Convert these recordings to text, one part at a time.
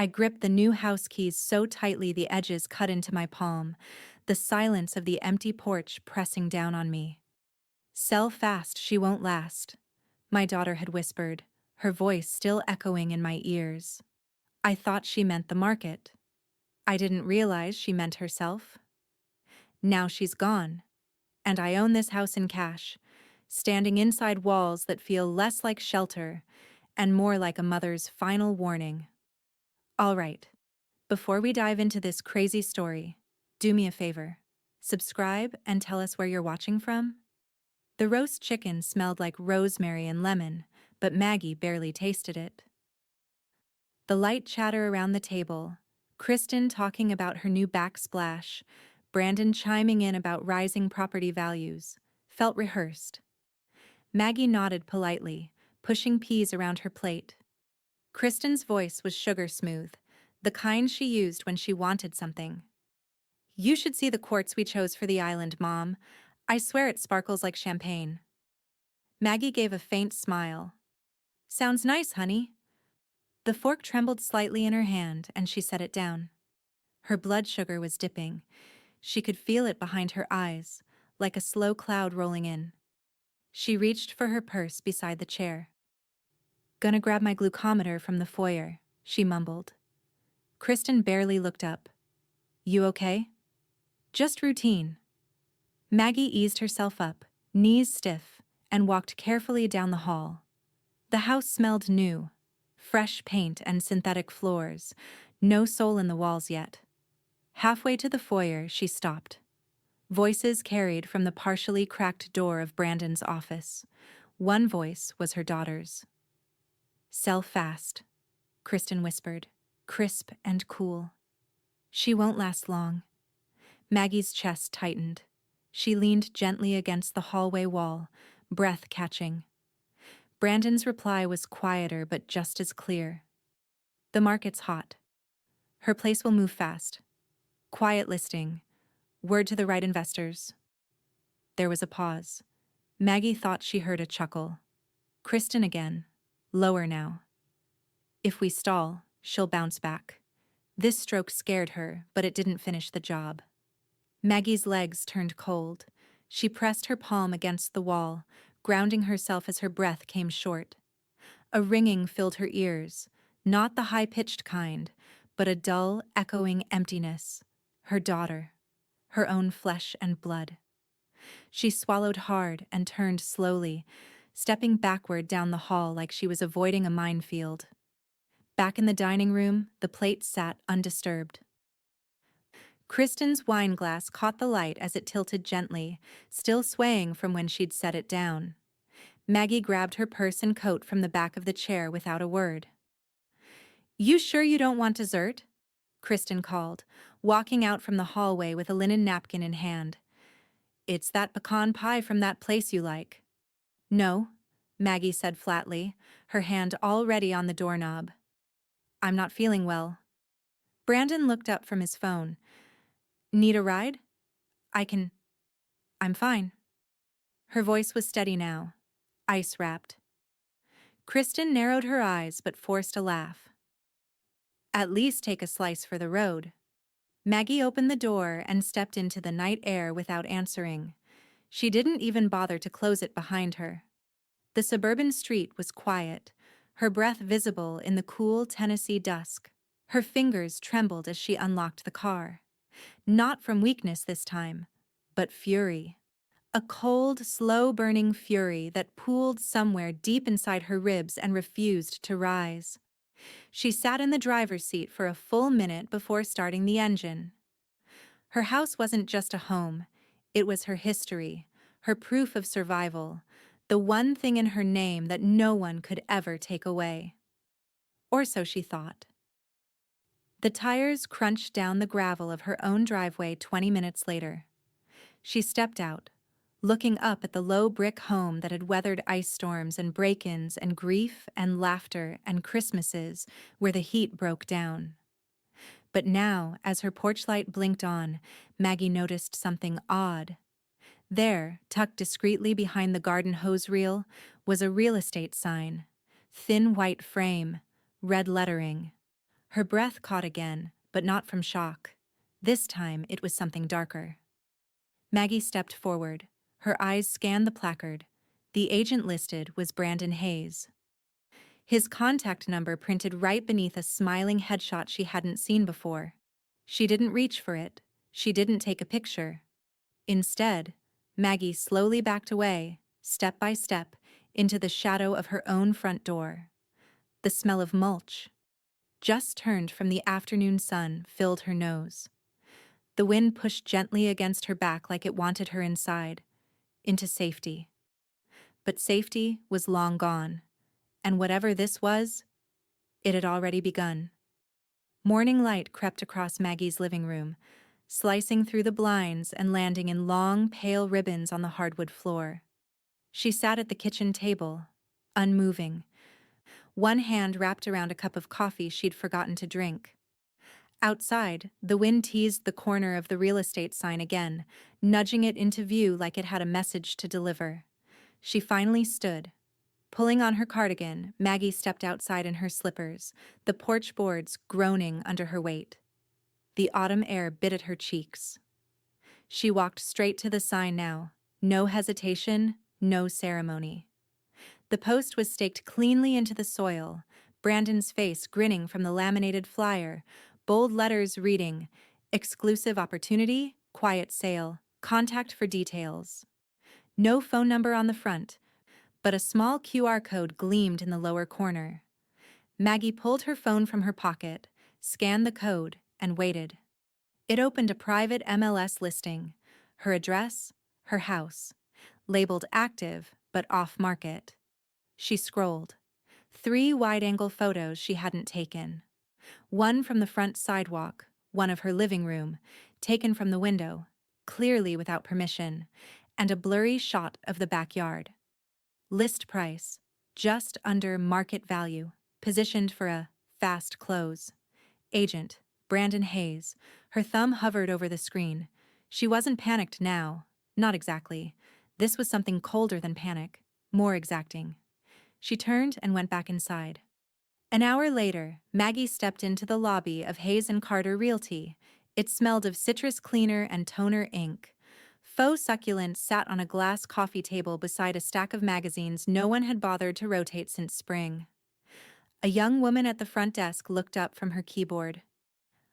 I gripped the new house keys so tightly the edges cut into my palm, the silence of the empty porch pressing down on me. "Sell fast, she won't last," my daughter had whispered, her voice still echoing in my ears. I thought she meant the market. I didn't realize she meant herself. Now she's gone, and I own this house in cash, standing inside walls that feel less like shelter and more like a mother's final warning. All right, before we dive into this crazy story, do me a favor. Subscribe and tell us where you're watching from. The roast chicken smelled like rosemary and lemon, but Maggie barely tasted it. The light chatter around the table, Kristen talking about her new backsplash, Brandon chiming in about rising property values, felt rehearsed. Maggie nodded politely, pushing peas around her plate. Kristen's voice was sugar smooth, the kind she used when she wanted something. "You should see the quartz we chose for the island, Mom. I swear it sparkles like champagne." Maggie gave a faint smile. "Sounds nice, honey." The fork trembled slightly in her hand, and she set it down. Her blood sugar was dipping. She could feel it behind her eyes, like a slow cloud rolling in. She reached for her purse beside the chair. "Gonna grab my glucometer from the foyer," she mumbled. Kristen barely looked up. "You okay?" "Just routine." Maggie eased herself up, knees stiff, and walked carefully down the hall. The house smelled new, fresh paint and synthetic floors, no soul in the walls yet. Halfway to the foyer, she stopped. Voices carried from the partially cracked door of Brandon's office. One voice was her daughter's. "Sell fast," Kristen whispered, crisp and cool. "She won't last long." Maggie's chest tightened. She leaned gently against the hallway wall, breath catching. Brandon's reply was quieter but just as clear. "The market's hot. Her place will move fast. Quiet listing. Word to the right investors." There was a pause. Maggie thought she heard a chuckle. Kristen again, lower now. "If we stall, she'll bounce back." This stroke scared her, but it didn't finish the job. Maggie's legs turned cold. She pressed her palm against the wall, grounding herself as her breath came short. A ringing filled her ears, not the high-pitched kind, but a dull, echoing emptiness. Her daughter. Her own flesh and blood. She swallowed hard and turned slowly, stepping backward down the hall like she was avoiding a minefield. Back in the dining room, the plate sat undisturbed. Kristen's wine glass caught the light as it tilted gently, still swaying from when she'd set it down. Maggie grabbed her purse and coat from the back of the chair without a word. "You sure you don't want dessert?" Kristen called, walking out from the hallway with a linen napkin in hand. "It's that pecan pie from that place you like." "No," Maggie said flatly, her hand already on the doorknob. "I'm not feeling well." Brandon looked up from his phone. "Need a ride?" "I can. I'm fine." Her voice was steady now, ice-wrapped. Kristen narrowed her eyes but forced a laugh. "At least take a slice for the road." Maggie opened the door and stepped into the night air without answering. She didn't even bother to close it behind her. The suburban street was quiet, her breath visible in the cool Tennessee dusk. Her fingers trembled as she unlocked the car. Not from weakness this time, but fury. A cold, slow-burning fury that pooled somewhere deep inside her ribs and refused to rise. She sat in the driver's seat for a full minute before starting the engine. Her house wasn't just a home, it was her history, her proof of survival, the one thing in her name that no one could ever take away. Or so she thought. The tires crunched down the gravel of her own driveway 20 minutes later. She stepped out, looking up at the low brick home that had weathered ice storms and break-ins and grief and laughter and Christmases where the heat broke down. But now, as her porch light blinked on, Maggie noticed something odd. There, tucked discreetly behind the garden hose reel, was a real estate sign. Thin white frame, red lettering. Her breath caught again, but not from shock. This time it was something darker. Maggie stepped forward. Her eyes scanned the placard. The agent listed was Brandon Hayes. His contact number printed right beneath a smiling headshot she hadn't seen before. She didn't reach for it. She didn't take a picture. Instead, Maggie slowly backed away, step by step, into the shadow of her own front door. The smell of mulch, just turned from the afternoon sun, filled her nose. The wind pushed gently against her back like it wanted her inside, into safety. But safety was long gone, and whatever this was, it had already begun. Morning light crept across Maggie's living room, slicing through the blinds and landing in long, pale ribbons on the hardwood floor. She sat at the kitchen table, unmoving, one hand wrapped around a cup of coffee she'd forgotten to drink. Outside, the wind teased the corner of the real estate sign again, nudging it into view like it had a message to deliver. She finally stood. Pulling on her cardigan, Maggie stepped outside in her slippers, the porch boards groaning under her weight. The autumn air bit at her cheeks. She walked straight to the sign now, no hesitation, no ceremony. The post was staked cleanly into the soil, Brandon's face grinning from the laminated flyer, bold letters reading, "Exclusive opportunity, quiet sale, contact for details." No phone number on the front, but a small QR code gleamed in the lower corner. Maggie pulled her phone from her pocket, scanned the code, and waited. It opened a private MLS listing, her address, her house, labeled active but off-market. She scrolled. 3 wide-angle photos she hadn't taken. One from the front sidewalk, one of her living room, taken from the window, clearly without permission, and a blurry shot of the backyard. List price, just under market value, positioned for a fast close. Agent, Brandon Hayes. Her thumb hovered over the screen. She wasn't panicked now. Not exactly. This was something colder than panic, more exacting. She turned and went back inside. An hour later, Maggie stepped into the lobby of Hayes & Carter Realty. It smelled of citrus cleaner and toner ink. Faux succulents sat on a glass coffee table beside a stack of magazines no one had bothered to rotate since spring. A young woman at the front desk looked up from her keyboard.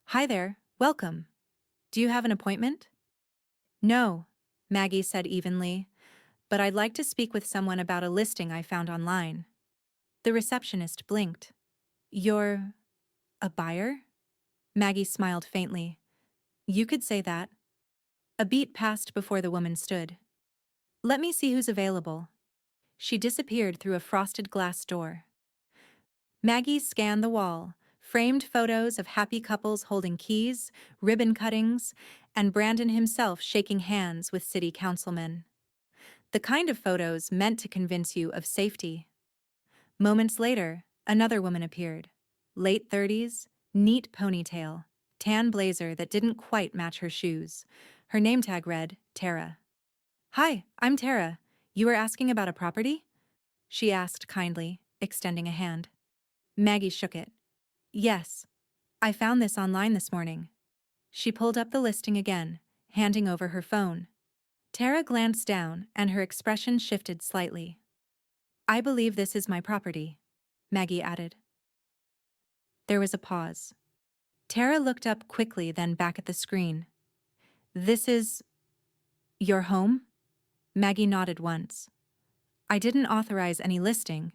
"Hi there, welcome. Do you have an appointment?" "No," Maggie said evenly, "but I'd like to speak with someone about a listing I found online." The receptionist blinked. "You're a buyer?" Maggie smiled faintly. "You could say that." A beat passed before the woman stood. "Let me see who's available." She disappeared through a frosted glass door. Maggie scanned the wall, framed photos of happy couples holding keys, ribbon cuttings, and Brandon himself shaking hands with city councilmen. The kind of photos meant to convince you of safety. Moments later, another woman appeared. Late 30s, neat ponytail, tan blazer that didn't quite match her shoes. Her name tag read, Tara. "Hi, I'm Tara. You were asking about a property?" she asked kindly, extending a hand. Maggie shook it. "Yes. I found this online this morning." She pulled up the listing again, handing over her phone. Tara glanced down, and her expression shifted slightly. "I believe this is my property," Maggie added. There was a pause. Tara looked up quickly, then back at the screen. "This is your home?" Maggie nodded once. "I didn't authorize any listing."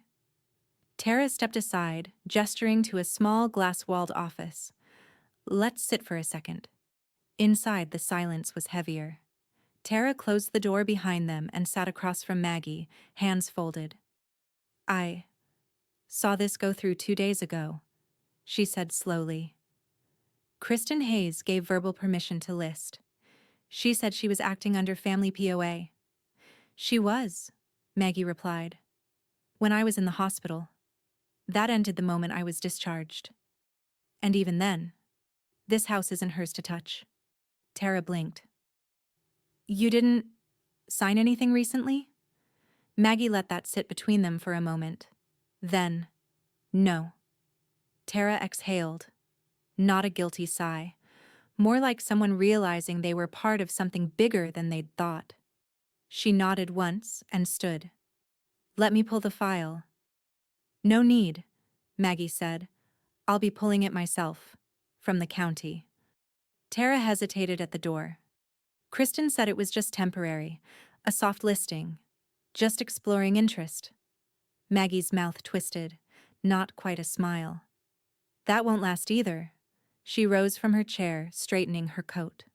Tara stepped aside, gesturing to a small glass-walled office. "Let's sit for a second." Inside, the silence was heavier. Tara closed the door behind them and sat across from Maggie, hands folded. "I saw this go through 2 days ago," she said slowly. "Kristen Hayes gave verbal permission to list. She said she was acting under family POA." "She was," Maggie replied, "when I was in the hospital. That ended the moment I was discharged. And even then, this house isn't hers to touch." Tara blinked. "You didn't sign anything recently?" Maggie let that sit between them for a moment. Then, "No." Tara exhaled. not a guilty sigh. More like someone realizing they were part of something bigger than they'd thought. She nodded once and stood. "Let me pull the file." "No need," Maggie said. "I'll be pulling it myself." From the county. Tara hesitated at the door. Kristen said it was just temporary, a soft listing, just exploring interest. Maggie's mouth twisted, not quite a smile. "That won't last either." She rose from her chair, straightening her coat.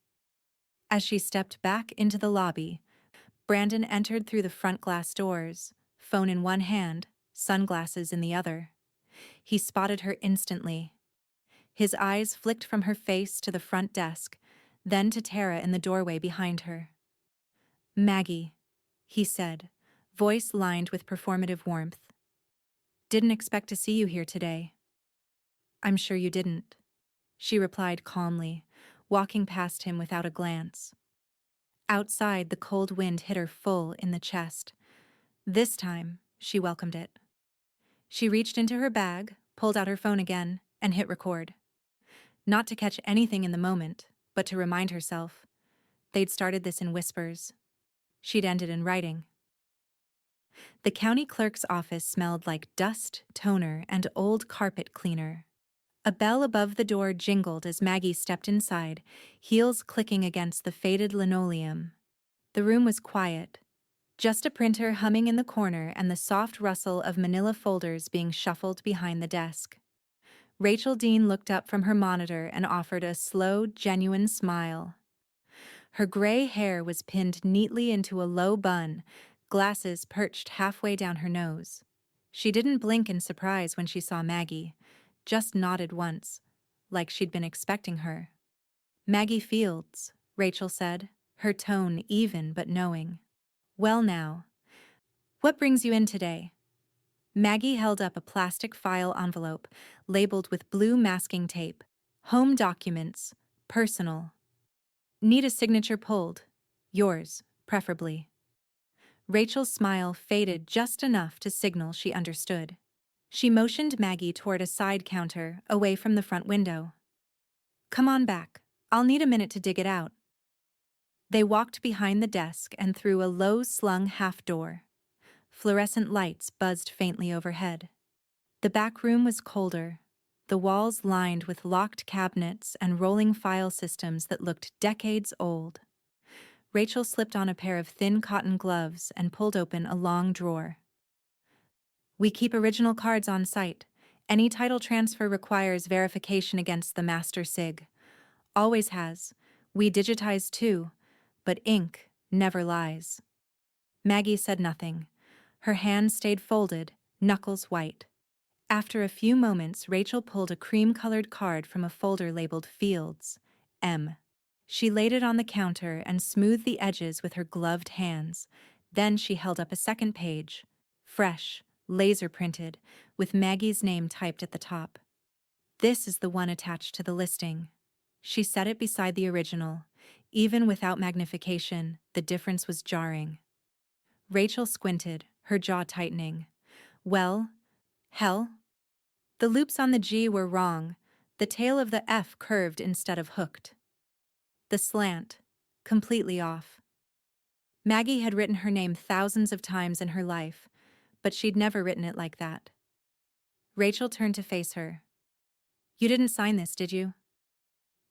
As she stepped back into the lobby, Brandon entered through the front glass doors, phone in one hand, sunglasses in the other. He spotted her instantly. His eyes flicked from her face to the front desk, then to Tara in the doorway behind her. "Maggie," he said, voice lined with performative warmth. "Didn't expect to see you here today." "I'm sure you didn't," she replied calmly, walking past him without a glance. Outside, the cold wind hit her full in the chest. This time, she welcomed it. She reached into her bag, pulled out her phone again, and hit record. Not to catch anything in the moment, but to remind herself. They'd started this in whispers. She'd ended in writing. The county clerk's office smelled like dust, toner, and old carpet cleaner. A bell above the door jingled as Maggie stepped inside, heels clicking against the faded linoleum. The room was quiet. Just a printer humming in the corner and the soft rustle of manila folders being shuffled behind the desk. Rachel Dean looked up from her monitor and offered a slow, genuine smile. Her gray hair was pinned neatly into a low bun, glasses perched halfway down her nose. She didn't blink in surprise when she saw Maggie, just nodded once, like she'd been expecting her. "Maggie Fields," Rachel said, her tone even but knowing. "Well now. What brings you in today?" Maggie held up a plastic file envelope, labeled with blue masking tape. "Home documents. Personal. Need a signature pulled. Yours, preferably." Rachel's smile faded just enough to signal she understood. She motioned Maggie toward a side counter, away from the front window. "Come on back. I'll need a minute to dig it out." They walked behind the desk and through a low-slung half door. Fluorescent lights buzzed faintly overhead. The back room was colder, the walls lined with locked cabinets and rolling file systems that looked decades old. Rachel slipped on a pair of thin cotton gloves and pulled open a long drawer. "We keep original cards on site. Any title transfer requires verification against the master sig. Always has. We digitize too, but ink never lies." Maggie said nothing. Her hands stayed folded, knuckles white. After a few moments, Rachel pulled a cream-colored card from a folder labeled Fields, M. She laid it on the counter and smoothed the edges with her gloved hands. Then she held up a second page, fresh, laser-printed, with Maggie's name typed at the top. "This is the one attached to the listing." She set it beside the original. Even without magnification, the difference was jarring. Rachel squinted, her jaw tightening. "Well, hell?" The loops on the G were wrong. The tail of the F curved instead of hooked. The slant, completely off. Maggie had written her name thousands of times in her life, but she'd never written it like that. Rachel turned to face her. "You didn't sign this, did you?"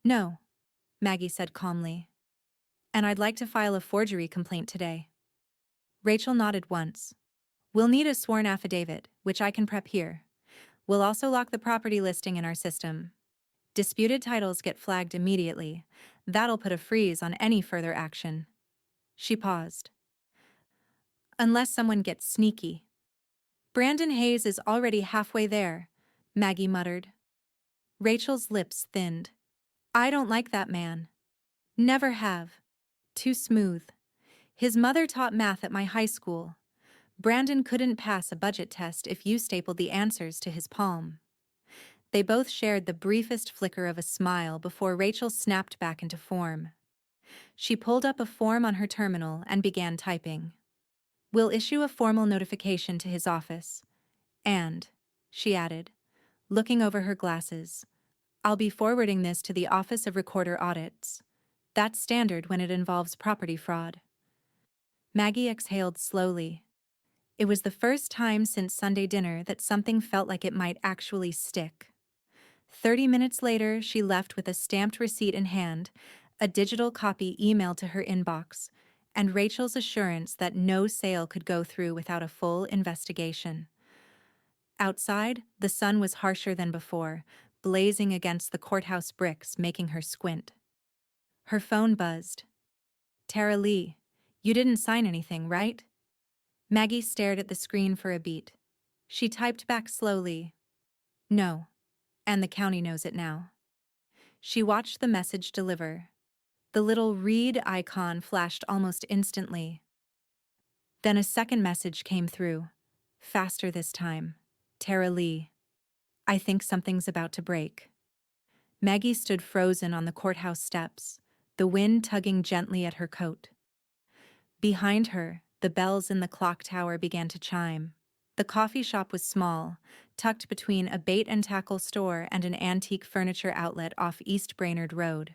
"No," Maggie said calmly. "And I'd like to file a forgery complaint today." Rachel nodded once. "We'll need a sworn affidavit, which I can prep here. We'll also lock the property listing in our system. Disputed titles get flagged immediately. That'll put a freeze on any further action." She paused. "Unless someone gets sneaky." "Brandon Hayes is already halfway there," Maggie muttered. Rachel's lips thinned. "I don't like that man. Never have. Too smooth. His mother taught math at my high school. Brandon couldn't pass a budget test if you stapled the answers to his palm." They both shared the briefest flicker of a smile before Rachel snapped back into form. She pulled up a form on her terminal and began typing. "We'll issue a formal notification to his office. And," she added, looking over her glasses, I'll be forwarding this to the Office of Recorder Audits. That's standard when it involves property fraud. Maggie exhaled slowly. It was the first time since Sunday dinner that something felt like it might actually stick. 30 minutes later, she left with a stamped receipt in hand, a digital copy emailed to her inbox, and Rachel's assurance that no sale could go through without a full investigation. Outside, the sun was harsher than before, blazing against the courthouse bricks, making her squint. Her phone buzzed. Tara Lee, you didn't sign anything, right? Maggie stared at the screen for a beat. She typed back slowly. No, and the county knows it now. She watched the message deliver. The little read icon flashed almost instantly. Then a second message came through. Faster this time. Tara Lee. I think something's about to break. Maggie stood frozen on the courthouse steps, the wind tugging gently at her coat. Behind her, the bells in the clock tower began to chime. The coffee shop was small, tucked between a bait-and-tackle store and an antique furniture outlet off East Brainerd Road.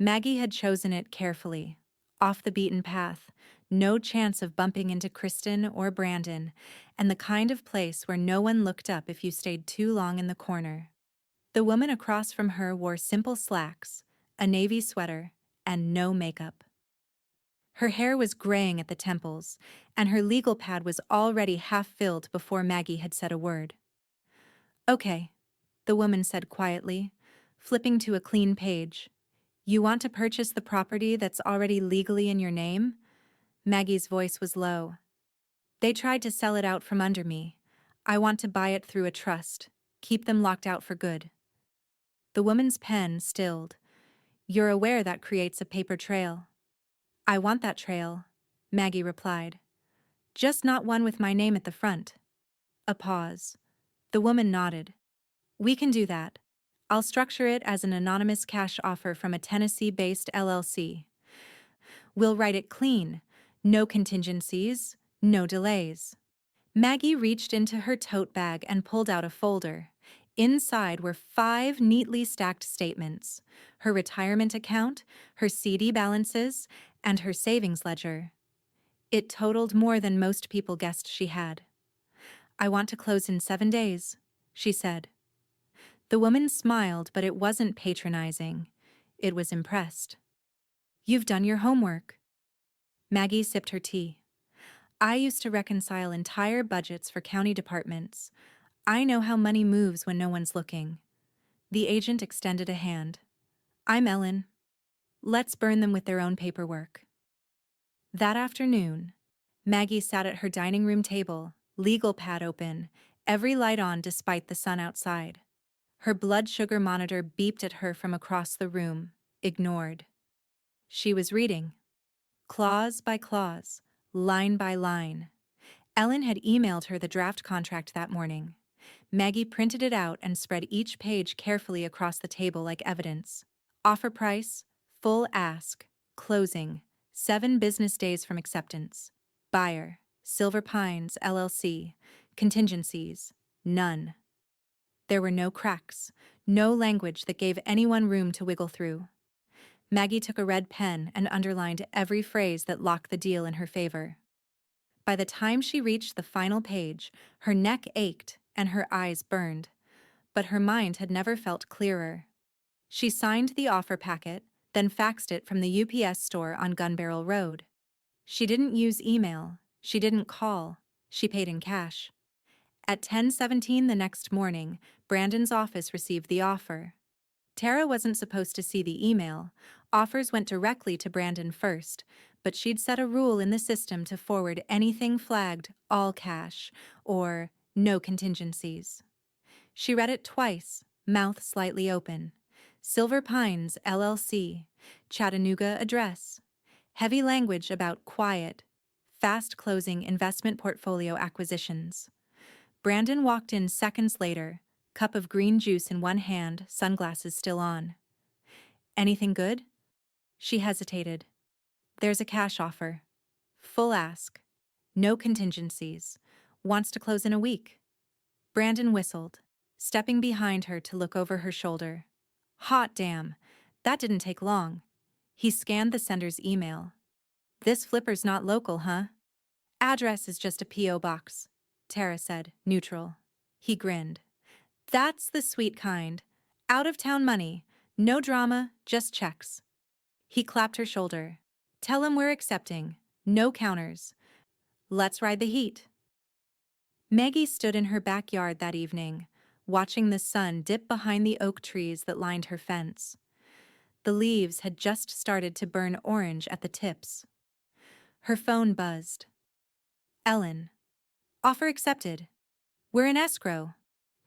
Maggie had chosen it carefully, off the beaten path, no chance of bumping into Kristen or Brandon, and the kind of place where no one looked up if you stayed too long in the corner. The woman across from her wore simple slacks, a navy sweater, and no makeup. Her hair was graying at the temples, and her legal pad was already half filled before Maggie had said a word. Okay, the woman said quietly, flipping to a clean page. You want to purchase the property that's already legally in your name? Maggie's voice was low. They tried to sell it out from under me. I want to buy it through a trust, keep them locked out for good. The woman's pen stilled. You're aware that creates a paper trail. I want that trail, Maggie replied. Just not one with my name at the front. A pause. The woman nodded. We can do that. I'll structure it as an anonymous cash offer from a Tennessee-based LLC. We'll write it clean. No contingencies, no delays. Maggie reached into her tote bag and pulled out a folder. Inside were 5 neatly stacked statements: her retirement account, her CD balances, and her savings ledger. It totaled more than most people guessed she had. I want to close in 7 days, she said. The woman smiled, but it wasn't patronizing. It was impressed. You've done your homework. Maggie sipped her tea. I used to reconcile entire budgets for county departments. I know how money moves when no one's looking. The agent extended a hand. I'm Ellen. Let's burn them with their own paperwork. That afternoon, Maggie sat at her dining room table, legal pad open, every light on despite the sun outside. Her blood sugar monitor beeped at her from across the room, ignored. She was reading. Clause by clause, line by line. Ellen had emailed her the draft contract that morning. Maggie printed it out and spread each page carefully across the table like evidence. Offer price, full ask, closing, 7 business days from acceptance. Buyer, Silver Pines, LLC. Contingencies, none. There were no cracks, no language that gave anyone room to wiggle through. Maggie took a red pen and underlined every phrase that locked the deal in her favor. By the time she reached the final page, her neck ached and her eyes burned, but her mind had never felt clearer. She signed the offer packet, then faxed it from the UPS store on Gun Barrel Road. She didn't use email, she didn't call, she paid in cash. At 10:17 the next morning, Brandon's office received the offer. Tara wasn't supposed to see the email. Offers went directly to Brandon first, but she'd set a rule in the system to forward anything flagged all cash or no contingencies. She read it twice, mouth slightly open. Silver Pines, LLC, Chattanooga address. Heavy language about quiet, fast-closing investment portfolio acquisitions. Brandon walked in seconds later, cup of green juice in one hand, sunglasses still on. Anything good? She hesitated. There's a cash offer. Full ask. No contingencies. Wants to close in a week. Brandon whistled. stepping behind her to look over her shoulder. Hot damn, that didn't take long. He scanned the sender's email. This flipper's not local, huh? Address is just a P.O. box, Tara said, neutral. He grinned. That's the sweet kind. Out of town money. No drama, just checks. He clapped her shoulder. Tell him we're accepting. No counters. Let's ride the heat. Maggie stood in her backyard that evening, watching the sun dip behind the oak trees that lined her fence. The leaves had just started to burn orange at the tips. Her phone buzzed. Ellen. Offer accepted. We're in escrow.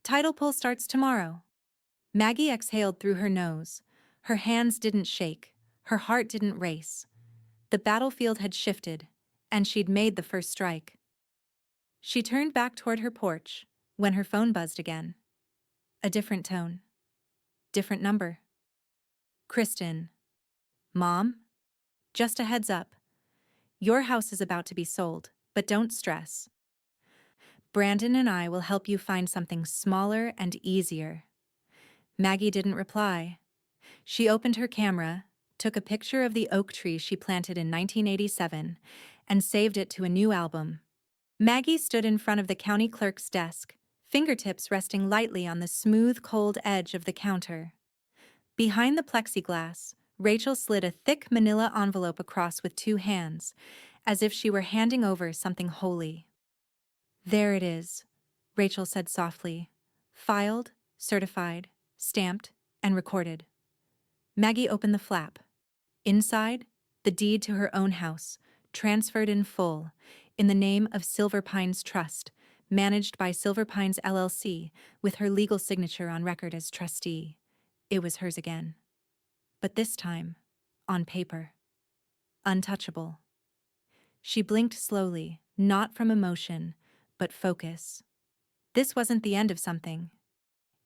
Title pull starts tomorrow. Maggie exhaled through her nose. Her hands didn't shake. Her heart didn't race. The battlefield had shifted, and she'd made the first strike. She turned back toward her porch when her phone buzzed again. A different tone. Different number. Kristen. Mom? Just a heads up. Your house is about to be sold, but don't stress. Brandon and I will help you find something smaller and easier. Maggie didn't reply. She opened her camera, took a picture of the oak tree she planted in 1987, and saved it to a new album. Maggie stood in front of the county clerk's desk, fingertips resting lightly on the smooth, cold edge of the counter. Behind the plexiglass, Rachel slid a thick manila envelope across with two hands, as if she were handing over something holy. There it is, Rachel said softly. Filed, certified, stamped, and recorded. Maggie opened the flap. Inside, the deed to her own house, transferred in full, in the name of Silver Pines Trust, managed by Silver Pines LLC, with her legal signature on record as trustee. It was hers again. But this time, on paper. Untouchable. She blinked slowly, not from emotion, but focus. This wasn't the end of something.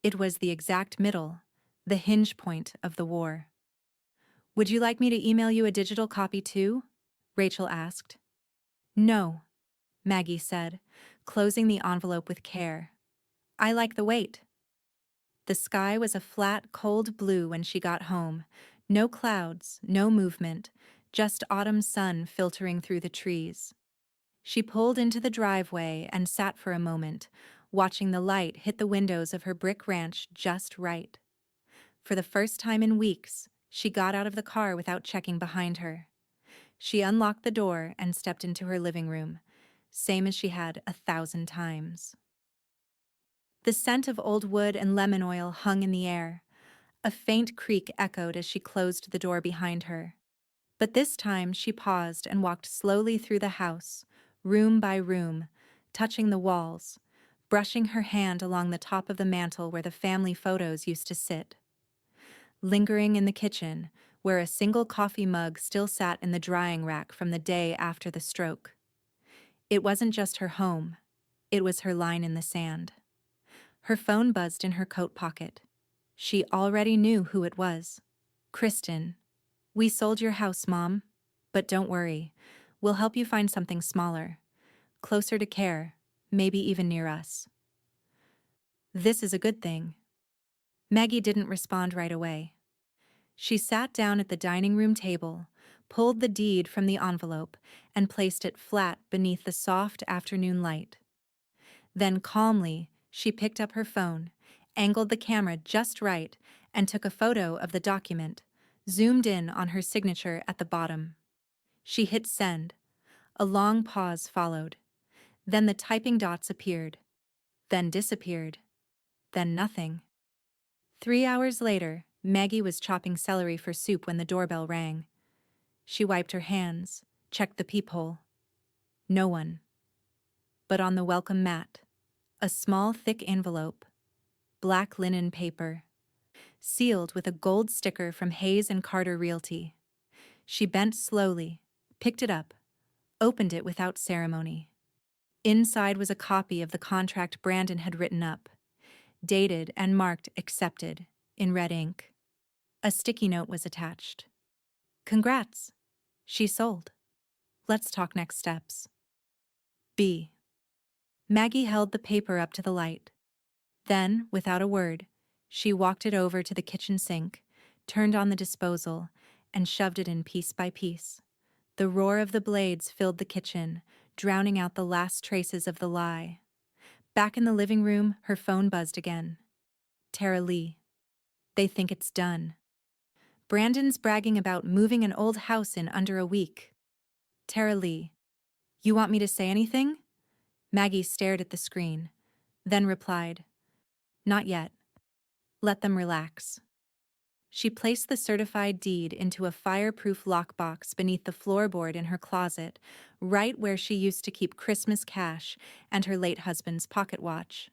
It was the exact middle, the hinge point of the war. Would you like me to email you a digital copy too? Rachel asked. No, Maggie said, closing the envelope with care. I like the weight. The sky was a flat, cold blue when she got home. No clouds, no movement, just autumn sun filtering through the trees. She pulled into the driveway and sat for a moment, watching the light hit the windows of her brick ranch just right. For the first time in weeks, she got out of the car without checking behind her. She unlocked the door and stepped into her living room, same as she had 1,000 times. The scent of old wood and lemon oil hung in the air. A faint creak echoed as she closed the door behind her. But this time she paused and walked slowly through the house, room by room, touching the walls, brushing her hand along the top of the mantel where the family photos used to sit. Lingering in the kitchen, where a single coffee mug still sat in the drying rack from the day after the stroke. It wasn't just her home, it was her line in the sand. Her phone buzzed in her coat pocket. She already knew who it was. Kristen. We sold your house, Mom. But don't worry, we'll help you find something smaller. Closer to care, maybe even near us. This is a good thing. Maggie didn't respond right away. She sat down at the dining room table, pulled the deed from the envelope, and placed it flat beneath the soft afternoon light. Then calmly, she picked up her phone, angled the camera just right, and took a photo of the document, zoomed in on her signature at the bottom. She hit send. A long pause followed. Then the typing dots appeared. Then disappeared. Then nothing. 3 hours later, Maggie was chopping celery for soup when the doorbell rang. She wiped her hands, checked the peephole. No one. But on the welcome mat, a small, thick envelope, black linen paper, sealed with a gold sticker from Hayes and Carter Realty. She bent slowly, picked it up, opened it without ceremony. Inside was a copy of the contract Brandon had written up, dated and marked accepted in red ink. A sticky note was attached. Congrats. She sold. Let's talk next steps. B. Maggie held the paper up to the light. Then, without a word, she walked it over to the kitchen sink, turned on the disposal, and shoved it in piece by piece. The roar of the blades filled the kitchen, drowning out the last traces of the lie. Back in the living room, her phone buzzed again. Tara Lee. They think it's done. Brandon's bragging about moving an old house in under a week. Tara Lee. You want me to say anything? Maggie stared at the screen, then replied, Not yet. Let them relax. She placed the certified deed into a fireproof lockbox beneath the floorboard in her closet, right where she used to keep Christmas cash and her late husband's pocket watch.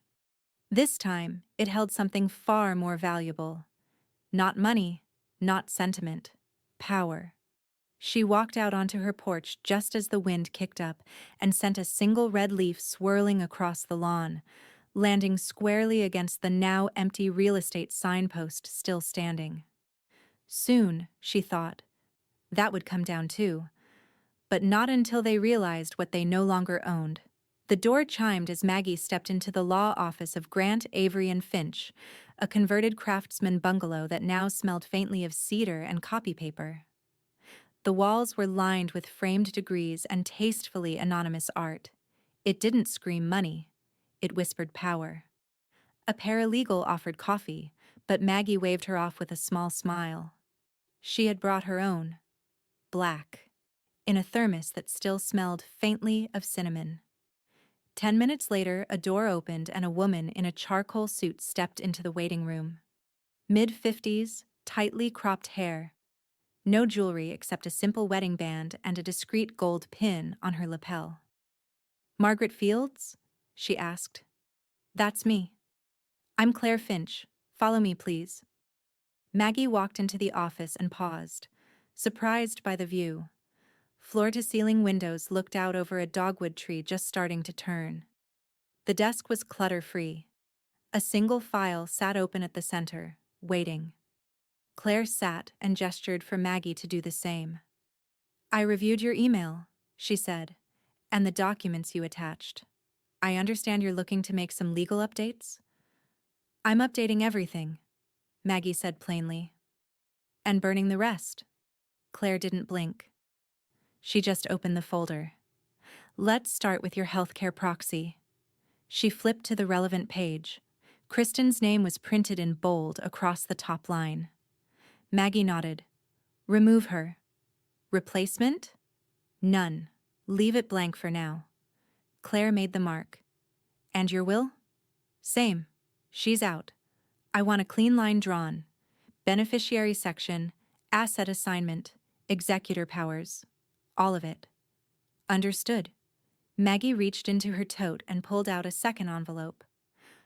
This time, it held something far more valuable. Not money, not sentiment, power. She walked out onto her porch just as the wind kicked up and sent a single red leaf swirling across the lawn, landing squarely against the now empty real estate signpost still standing. Soon, she thought, that would come down too, but not until they realized what they no longer owned. The door chimed as Maggie stepped into the law office of Grant, Avery, and Finch, a converted craftsman bungalow that now smelled faintly of cedar and copy paper. The walls were lined with framed degrees and tastefully anonymous art. It didn't scream money. It whispered power. A paralegal offered coffee, but Maggie waved her off with a small smile. She had brought her own, black, in a thermos that still smelled faintly of cinnamon. 10 minutes later, a door opened and a woman in a charcoal suit stepped into the waiting room. Mid-50s, tightly cropped hair. No jewelry except a simple wedding band and a discreet gold pin on her lapel. Margaret Fields? She asked. That's me. I'm Claire Finch. Follow me, please. Maggie walked into the office and paused, surprised by the view. Floor-to-ceiling windows looked out over a dogwood tree just starting to turn. The desk was clutter-free. A single file sat open at the center, waiting. Claire sat and gestured for Maggie to do the same. I reviewed your email, she said, and the documents you attached. I understand you're looking to make some legal updates? I'm updating everything, Maggie said plainly. And burning the rest. Claire didn't blink. She just opened the folder. Let's start with your healthcare proxy. She flipped to the relevant page. Kristen's name was printed in bold across the top line. Maggie nodded. Remove her. Replacement? None. Leave it blank for now. Claire made the mark. And your will? Same. She's out. I want a clean line drawn. Beneficiary section, asset assignment, executor powers. All of it. Understood. Maggie reached into her tote and pulled out a second envelope.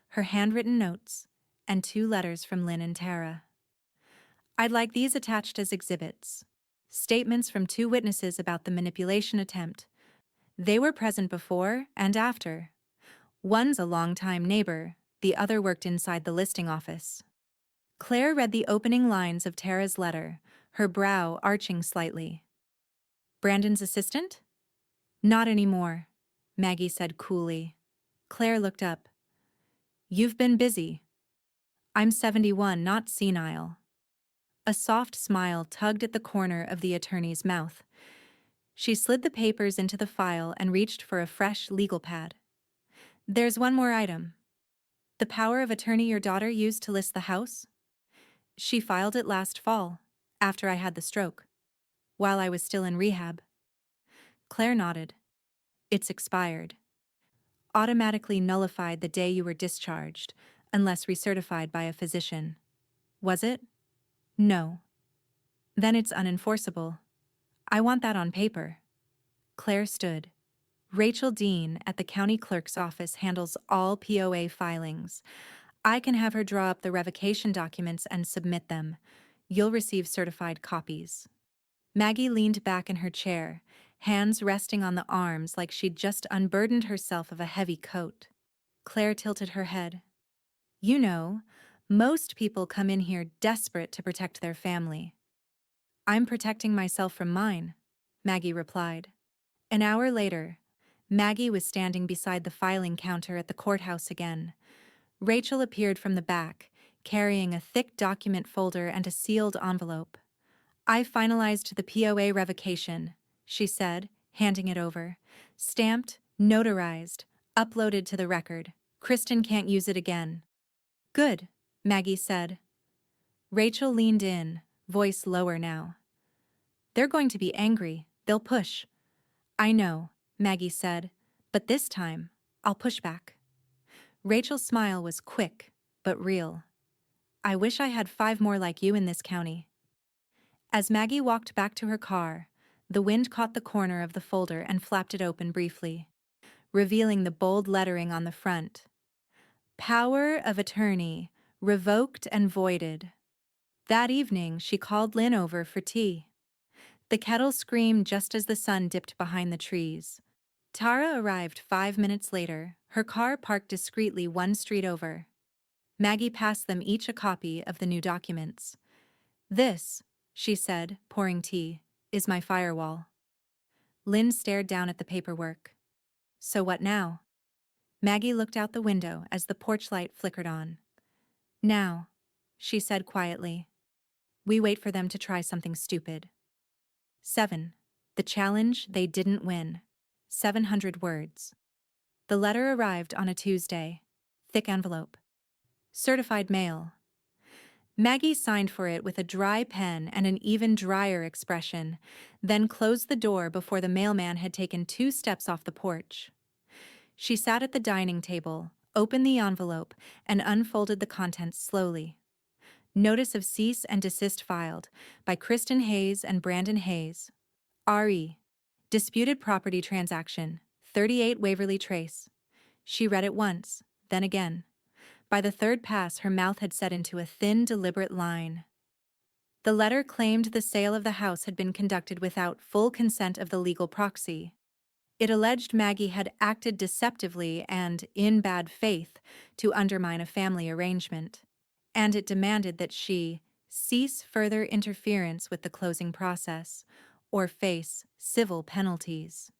Her handwritten notes, and 2 letters from Lynn and Tara. I'd like these attached as exhibits. Statements from 2 witnesses about the manipulation attempt. They were present before and after. One's a longtime neighbor, the other worked inside the listing office. Claire read the opening lines of Tara's letter, her brow arching slightly. Brandon's assistant? Not anymore, Maggie said coolly. Claire looked up. You've been busy. I'm 71, not senile. A soft smile tugged at the corner of the attorney's mouth. She slid the papers into the file and reached for a fresh legal pad. There's one more item. The power of attorney your daughter used to list the house? She filed it last fall, after I had the stroke, while I was still in rehab. Claire nodded. It's expired. Automatically nullified the day you were discharged, unless recertified by a physician. Was it? No. Then it's unenforceable. I want that on paper. Claire stood. Rachel Dean at the county clerk's office handles all POA filings. I can have her draw up the revocation documents and submit them. You'll receive certified copies. Maggie leaned back in her chair, hands resting on the arms like she'd just unburdened herself of a heavy coat. Claire tilted her head. You know, most people come in here desperate to protect their family. I'm protecting myself from mine, Maggie replied. An hour later, Maggie was standing beside the filing counter at the courthouse again. Rachel appeared from the back, carrying a thick document folder and a sealed envelope. "I finalized the POA revocation," she said, handing it over. "Stamped, notarized, uploaded to the record. Kristen can't use it again." "Good," Maggie said. Rachel leaned in, voice lower now. "They're going to be angry. They'll push." "I know," Maggie said, "but this time, I'll push back." Rachel's smile was quick, but real. "I wish I had 5 more like you in this county." As Maggie walked back to her car, the wind caught the corner of the folder and flapped it open briefly, revealing the bold lettering on the front. "Power of attorney, revoked and voided." That evening, she called Lynn over for tea. The kettle screamed just as the sun dipped behind the trees. Tara arrived 5 minutes later, her car parked discreetly one street over. Maggie passed them each a copy of the new documents. "This," she said, pouring tea, "is my firewall." Lynn stared down at the paperwork. "So what now?" Maggie looked out the window as the porch light flickered on. "Now," she said quietly, "we wait for them to try something stupid." 7. The challenge they didn't win. 700 words. The letter arrived on a Tuesday. Thick envelope. Certified mail. Maggie signed for it with a dry pen and an even drier expression, then closed the door before the mailman had taken 2 steps off the porch. She sat at the dining table, opened the envelope, and unfolded the contents slowly. Notice of cease and desist filed by Kristen Hayes and Brandon Hayes. R.E. Disputed property transaction, 38 Waverly Trace. She read it once, then again. By the third pass, her mouth had set into a thin, deliberate line. The letter claimed the sale of the house had been conducted without full consent of the legal proxy. It alleged Maggie had acted deceptively and in bad faith to undermine a family arrangement. And it demanded that she cease further interference with the closing process or face civil penalties.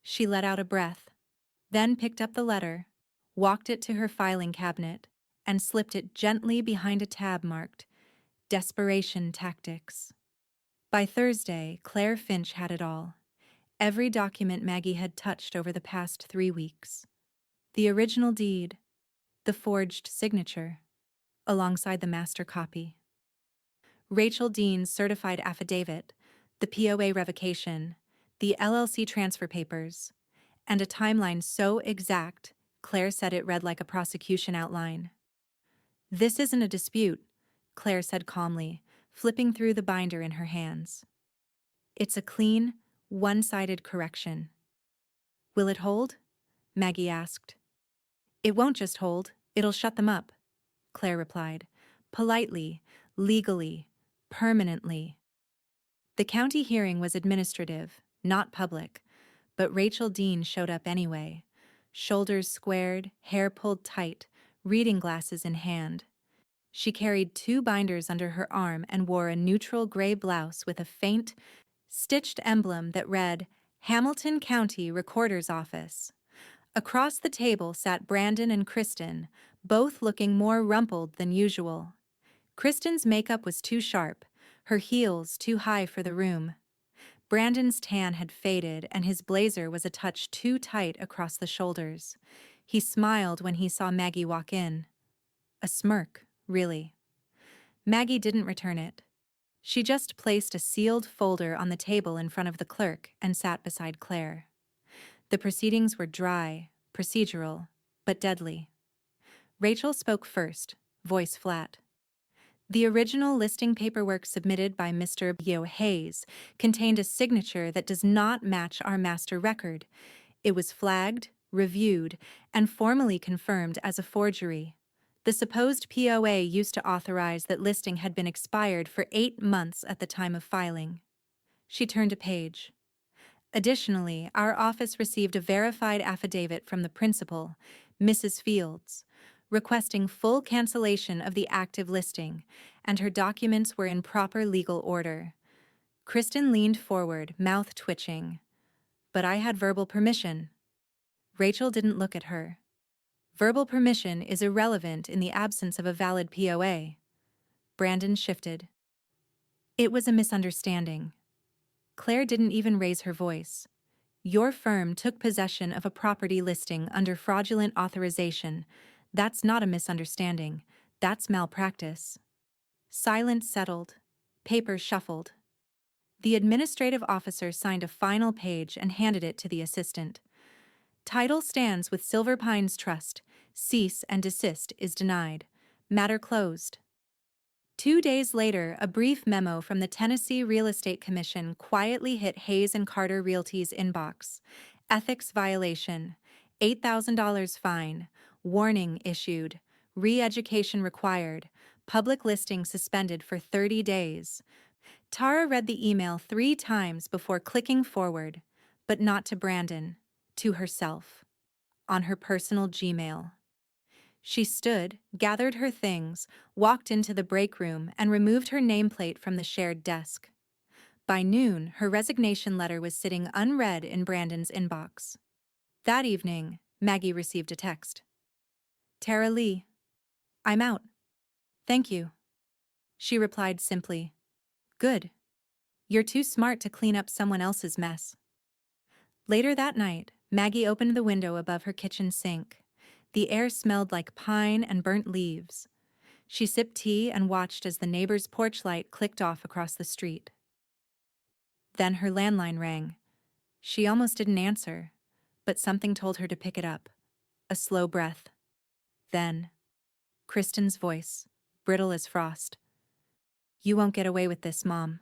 She let out a breath, then picked up the letter, walked it to her filing cabinet, and slipped it gently behind a tab marked "Desperation Tactics." By Thursday, Claire Finch had it all. Every document Maggie had touched over the past 3 weeks. The original deed, the forged signature, alongside the master copy. Rachel Dean's certified affidavit, the POA revocation, the LLC transfer papers, and a timeline so exact, Claire said it read like a prosecution outline. "This isn't a dispute," Claire said calmly, flipping through the binder in her hands. "It's a clean, one-sided correction." "Will it hold?" Maggie asked. "It won't just hold, it'll shut them up," Claire replied, politely, legally, permanently. The county hearing was administrative, not public, but Rachel Dean showed up anyway, shoulders squared, hair pulled tight, reading glasses in hand. She carried 2 binders under her arm and wore a neutral gray blouse with a faint, stitched emblem that read, "Hamilton County Recorder's Office." Across the table sat Brandon and Kristen, both looking more rumpled than usual. Kristen's makeup was too sharp, her heels too high for the room. Brandon's tan had faded and his blazer was a touch too tight across the shoulders. He smiled when he saw Maggie walk in. A smirk, really. Maggie didn't return it. She just placed a sealed folder on the table in front of the clerk and sat beside Claire. The proceedings were dry, procedural, but deadly. Rachel spoke first, voice flat. The original listing paperwork submitted by Mr. B.O. Hayes contained a signature that does not match our master record. It was flagged, reviewed, and formally confirmed as a forgery. The supposed POA used to authorize that listing had been expired for 8 months at the time of filing. She turned a page. Additionally, our office received a verified affidavit from the principal, Mrs. Fields, requesting full cancellation of the active listing, and her documents were in proper legal order. Kristen leaned forward, mouth twitching. "But I had verbal permission." Rachel didn't look at her. Verbal permission is irrelevant in the absence of a valid POA. Brandon shifted. It was a misunderstanding. Claire didn't even raise her voice. Your firm took possession of a property listing under fraudulent authorization. That's not a misunderstanding. That's malpractice. Silence settled. Papers shuffled. The administrative officer signed a final page and handed it to the assistant. Title stands with Silver Pines Trust. Cease and desist is denied. Matter closed. 2 days later, a brief memo from the Tennessee Real Estate Commission quietly hit Hayes and Carter Realty's inbox. Ethics violation. $8,000 fine. Warning issued. Re-education required. Public listing suspended for 30 days. Tara read the email 3 times before clicking forward, but not to Brandon, to herself, on her personal Gmail. She stood, gathered her things, walked into the break room, and removed her nameplate from the shared desk. By noon, her resignation letter was sitting unread in Brandon's inbox. That evening, Maggie received a text. Tara Lee. I'm out. Thank you. She replied simply. Good. You're too smart to clean up someone else's mess. Later that night, Maggie opened the window above her kitchen sink. The air smelled like pine and burnt leaves. She sipped tea and watched as the neighbor's porch light clicked off across the street. Then her landline rang. She almost didn't answer, but something told her to pick it up. A slow breath. Then, Kristen's voice, brittle as frost. You won't get away with this, Mom.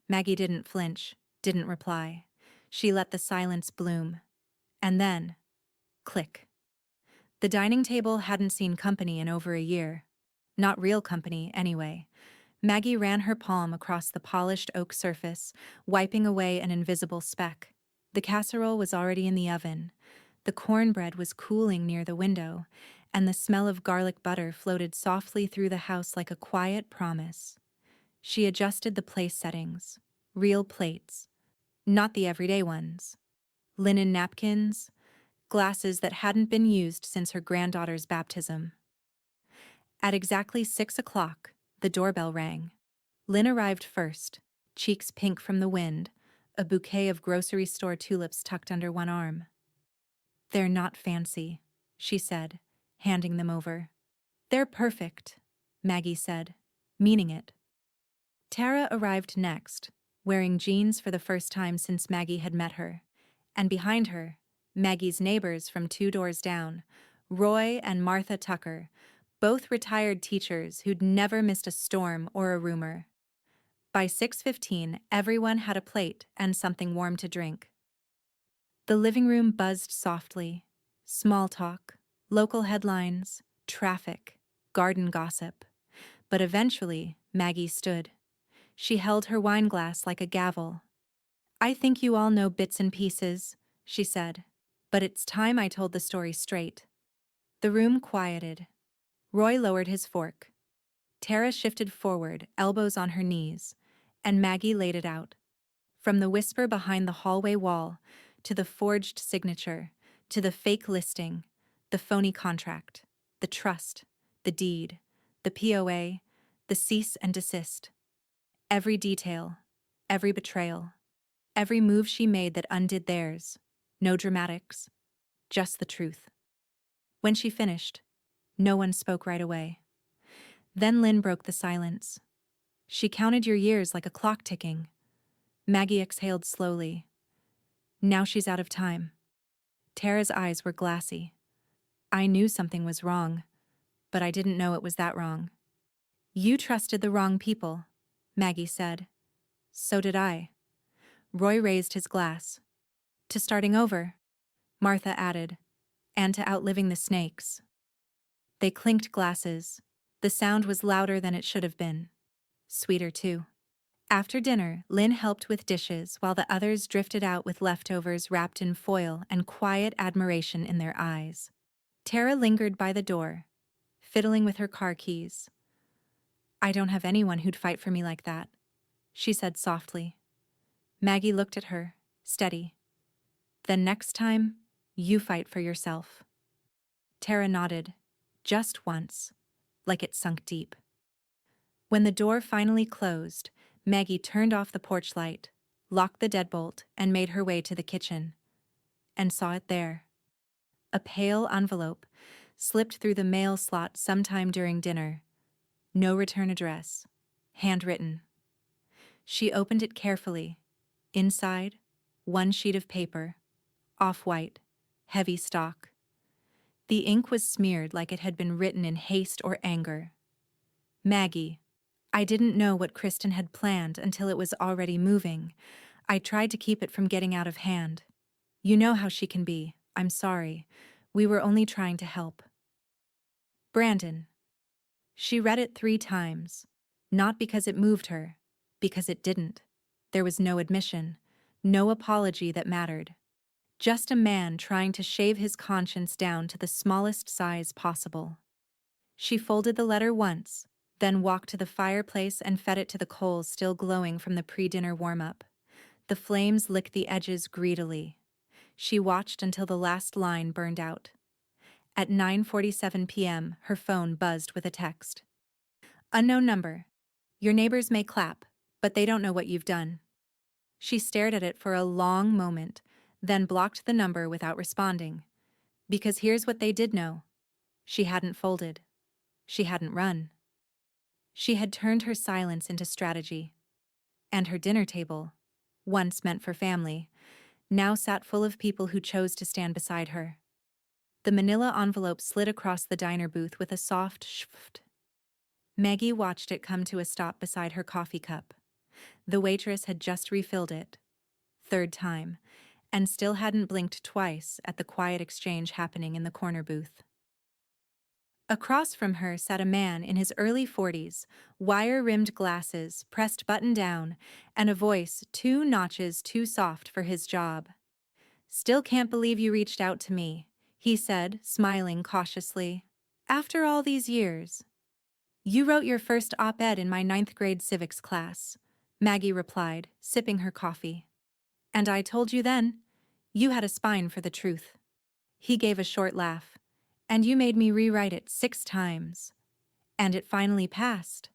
Maggie didn't flinch, didn't reply. She let the silence bloom. And then, click. The dining table hadn't seen company in over a year. Not real company, anyway. Maggie ran her palm across the polished oak surface, wiping away an invisible speck. The casserole was already in the oven. The cornbread was cooling near the window, and the smell of garlic butter floated softly through the house like a quiet promise. She adjusted the place settings. Real plates. Not the everyday ones. Linen napkins, glasses that hadn't been used since her granddaughter's baptism. At exactly 6 o'clock, the doorbell rang. Lynn arrived first, cheeks pink from the wind, a bouquet of grocery store tulips tucked under one arm. They're not fancy, she said, handing them over. They're perfect, Maggie said, meaning it. Tara arrived next, wearing jeans for the first time since Maggie had met her. And behind her, Maggie's neighbors from 2 doors down, Roy and Martha Tucker, both retired teachers who'd never missed a storm or a rumor. By 6:15, everyone had a plate and something warm to drink. The living room buzzed softly. Small talk, local headlines, traffic, garden gossip. But eventually, Maggie stood. She held her wine glass like a gavel. I think you all know bits and pieces, she said. But it's time I told the story straight. The room quieted. Roy lowered his fork. Tara shifted forward, elbows on her knees, and Maggie laid it out. From the whisper behind the hallway wall, to the forged signature, to the fake listing, the phony contract, the trust, the deed, the POA, the cease and desist. Every detail, every betrayal, every move she made that undid theirs. No dramatics, just the truth. When she finished, no one spoke right away. Then Lynn broke the silence. She counted your years like a clock ticking. Maggie exhaled slowly. Now she's out of time. Tara's eyes were glassy. I knew something was wrong, but I didn't know it was that wrong. You trusted the wrong people, Maggie said. So did I. Roy raised his glass. To starting over, Martha added, and to outliving the snakes. They clinked glasses. The sound was louder than it should have been. Sweeter, too. After dinner, Lynn helped with dishes while the others drifted out with leftovers wrapped in foil and quiet admiration in their eyes. Tara lingered by the door, fiddling with her car keys. I don't have anyone who'd fight for me like that, she said softly. Maggie looked at her, steady. Then next time, you fight for yourself. Tara nodded. Just once. Like it sunk deep. When the door finally closed, Maggie turned off the porch light, locked the deadbolt, and made her way to the kitchen. And saw it there. A pale envelope, slipped through the mail slot sometime during dinner. No return address. Handwritten. She opened it carefully. Inside, one sheet of paper. Off-white. Heavy stock. The ink was smeared like it had been written in haste or anger. Maggie. I didn't know what Kristen had planned until it was already moving. I tried to keep it from getting out of hand. You know how she can be. I'm sorry. We were only trying to help. Brandon. She read it 3 times. Not because it moved her. Because it didn't. There was no admission. No apology that mattered. Just a man trying to shave his conscience down to the smallest size possible. She folded the letter once, then walked to the fireplace and fed it to the coals still glowing from the pre-dinner warm-up. The flames licked the edges greedily. She watched until the last line burned out. At 9:47 p.m., her phone buzzed with a text. Unknown number. Your neighbors may clap, but they don't know what you've done. She stared at it for a long moment, then blocked the number without responding. Because here's what they did know. She hadn't folded. She hadn't run. She had turned her silence into strategy. And her dinner table, once meant for family, now sat full of people who chose to stand beside her. The manila envelope slid across the diner booth with a soft shft. Maggie watched it come to a stop beside her coffee cup. The waitress had just refilled it. 3rd time, and still hadn't blinked twice at the quiet exchange happening in the corner booth. Across from her sat a man in his early 40s, wire-rimmed glasses pressed button down, and a voice 2 notches too soft for his job. Still can't believe you reached out to me, he said, smiling cautiously. After all these years. You wrote your first op-ed in my 9th grade civics class, Maggie replied, sipping her coffee. And I told you then, you had a spine for the truth. He gave a short laugh. And you made me rewrite it 6 times. And it finally passed.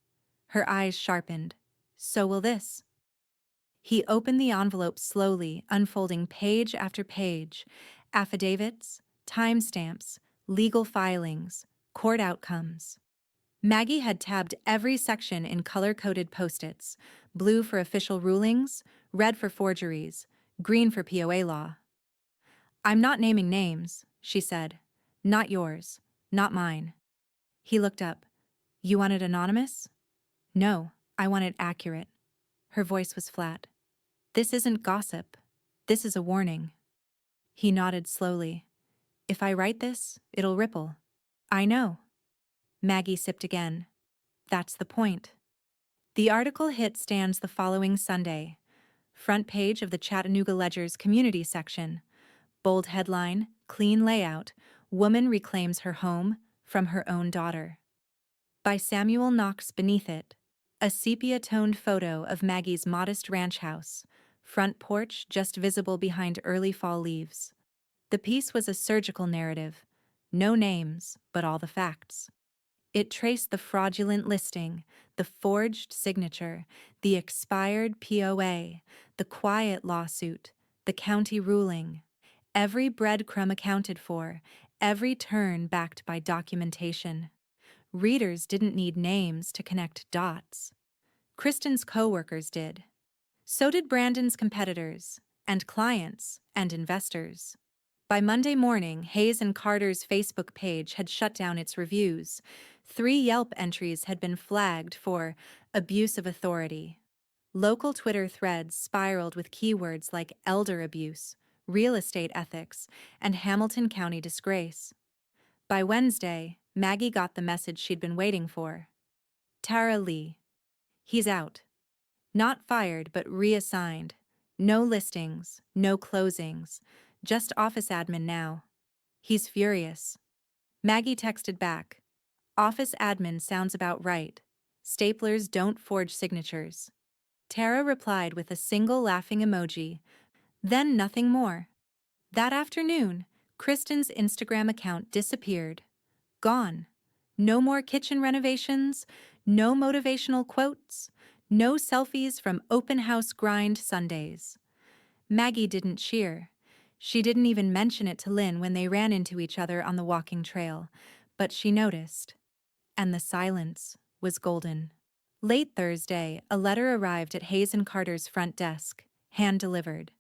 Her eyes sharpened. So will this. He opened the envelope slowly, unfolding page after page. Affidavits, timestamps, legal filings, court outcomes. Maggie had tabbed every section in color-coded Post-its, blue for official rulings, red for forgeries, green for POA law. I'm not naming names, she said. Not yours, not mine. He looked up. You want it anonymous? No, I want it accurate. Her voice was flat. This isn't gossip. This is a warning. He nodded slowly. If I write this, it'll ripple. I know. Maggie sipped again. That's the point. The article hit stands the following Sunday. Front page of the Chattanooga Ledger's community section. Bold headline, clean layout, woman reclaims her home from her own daughter. By Samuel Knox beneath it, a sepia-toned photo of Maggie's modest ranch house, front porch just visible behind early fall leaves. The piece was a surgical narrative, no names, but all the facts. It traced the fraudulent listing, the forged signature, the expired POA, the quiet lawsuit, the county ruling. Every breadcrumb accounted for, every turn backed by documentation. Readers didn't need names to connect dots. Kristen's co-workers did. So did Brandon's competitors, and clients, and investors. By Monday morning, Hayes and Carter's Facebook page had shut down its reviews. 3 Yelp entries had been flagged for abuse of authority. Local Twitter threads spiraled with keywords like elder abuse, real estate ethics, and Hamilton County disgrace. By Wednesday, Maggie got the message she'd been waiting for. Tara Lee. He's out. Not fired, but reassigned. No listings, no closings, just office admin now. He's furious. Maggie texted back. Office admin sounds about right. Staplers don't forge signatures. Tara replied with a single laughing emoji, then nothing more. That afternoon, Kristen's Instagram account disappeared. Gone. No more kitchen renovations, no motivational quotes, no selfies from open house grind Sundays. Maggie didn't cheer. She didn't even mention it to Lynn when they ran into each other on the walking trail, but she noticed. And the silence was golden. Late Thursday, a letter arrived at Hayes and Carter's front desk, hand-delivered.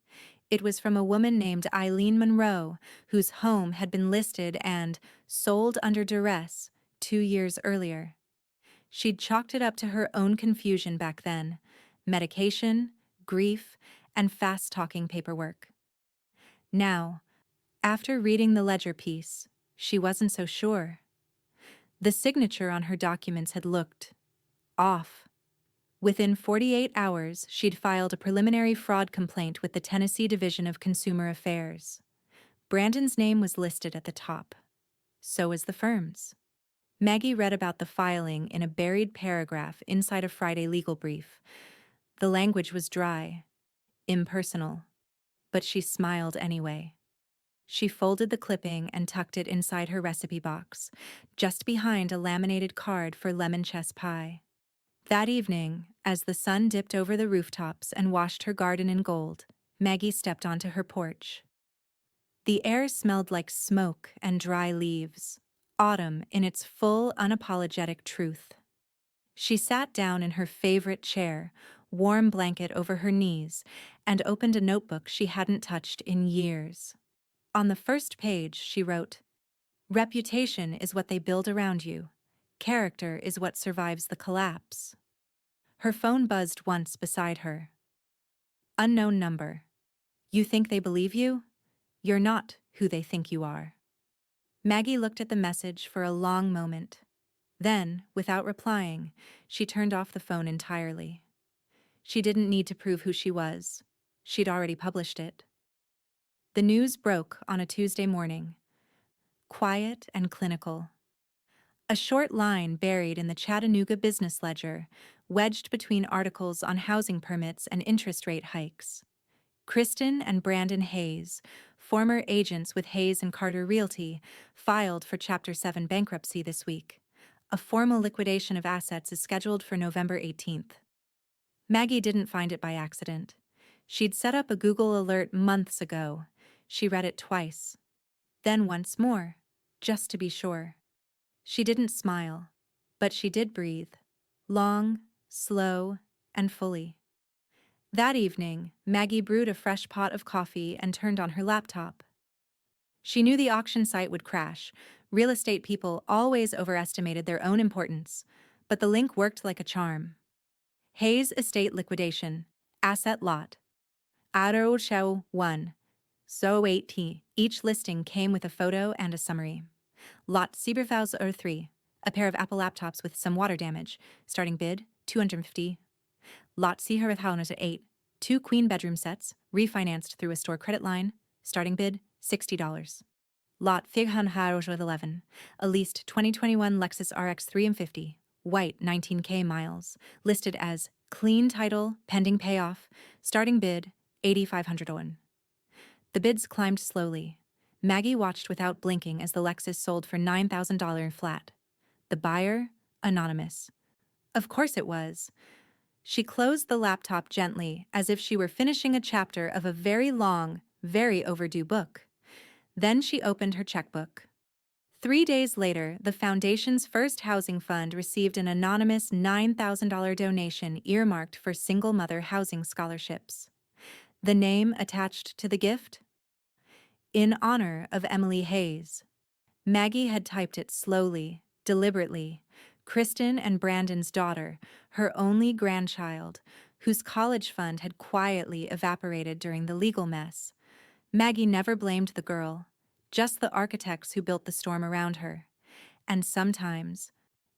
It was from a woman named Eileen Monroe, whose home had been listed and sold under duress 2 years earlier. She'd chalked it up to her own confusion back then: medication, grief, and fast-talking paperwork. Now, after reading the ledger piece, she wasn't so sure. The signature on her documents had looked off. Within 48 hours, she'd filed a preliminary fraud complaint with the Tennessee Division of Consumer Affairs. Brandon's name was listed at the top. So was the firm's. Maggie read about the filing in a buried paragraph inside a Friday legal brief. The language was dry, impersonal, but she smiled anyway. She folded the clipping and tucked it inside her recipe box, just behind a laminated card for lemon chess pie. That evening, as the sun dipped over the rooftops and washed her garden in gold, Maggie stepped onto her porch. The air smelled like smoke and dry leaves, autumn in its full, unapologetic truth. She sat down in her favorite chair, warm blanket over her knees, and opened a notebook she hadn't touched in years. On the first page, she wrote, "Reputation is what they build around you. Character is what survives the collapse." Her phone buzzed once beside her. Unknown number. You think they believe you? You're not who they think you are. Maggie looked at the message for a long moment. Then, without replying, she turned off the phone entirely. She didn't need to prove who she was. She'd already published it. The news broke on a Tuesday morning. Quiet and clinical. A short line buried in the Chattanooga Business Ledger, wedged between articles on housing permits and interest rate hikes. Kristen and Brandon Hayes, former agents with Hayes and Carter Realty, filed for Chapter 7 bankruptcy this week. A formal liquidation of assets is scheduled for November 18th. Maggie didn't find it by accident. She'd set up a Google alert months ago. She read it twice. Then once more, just to be sure. She didn't smile, but she did breathe. Long, slow, and fully. That evening, Maggie brewed a fresh pot of coffee and turned on her laptop. She knew the auction site would crash. Real estate people always overestimated their own importance, but the link worked like a charm. Hayes Estate Liquidation, Asset Lot. Aro Show 1. So 8T. Each listing came with a photo and a summary. Lot Sieberfaus 03. A pair of Apple laptops with some water damage. Starting bid, $250. Lot Sieberfaus 8. 2 queen bedroom sets, refinanced through a store credit line. Starting bid, $60. Lot Fighanhaus 11. A leased 2021 Lexus RX 350. White 19K miles. Listed as clean title, pending payoff. Starting bid, $8,500. The bids climbed slowly. Maggie watched without blinking as the Lexus sold for $9,000 flat. The buyer? Anonymous. Of course it was. She closed the laptop gently, as if she were finishing a chapter of a very long, very overdue book. Then she opened her checkbook. 3 days later, the Foundation's first housing fund received an anonymous $9,000 donation earmarked for single-mother housing scholarships. The name attached to the gift? In honor of Emily Hayes. Maggie had typed it slowly, deliberately. Kristen and Brandon's daughter, her only grandchild, whose college fund had quietly evaporated during the legal mess. Maggie never blamed the girl, just the architects who built the storm around her. And sometimes,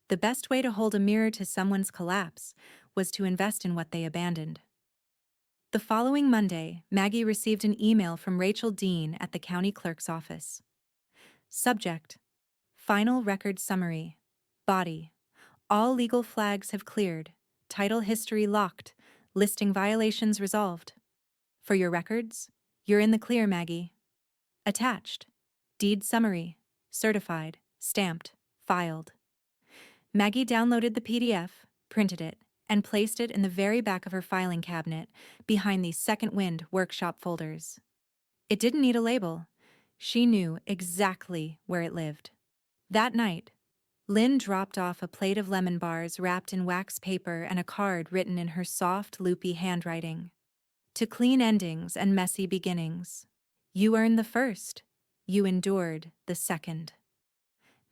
the best way to hold a mirror to someone's collapse was to invest in what they abandoned. The following Monday, Maggie received an email from Rachel Dean at the county clerk's office. Subject: Final record summary. Body: all legal flags have cleared. Title history locked. Listing violations resolved. For your records, you're in the clear, Maggie. Attached: Deed summary. Certified. Stamped. Filed. Maggie downloaded the PDF, printed it, and placed it in the very back of her filing cabinet, behind the Second Wind workshop folders. It didn't need a label. She knew exactly where it lived. That night, Lynn dropped off a plate of lemon bars wrapped in wax paper and a card written in her soft, loopy handwriting. To clean endings and messy beginnings. You earned the first. You endured the second.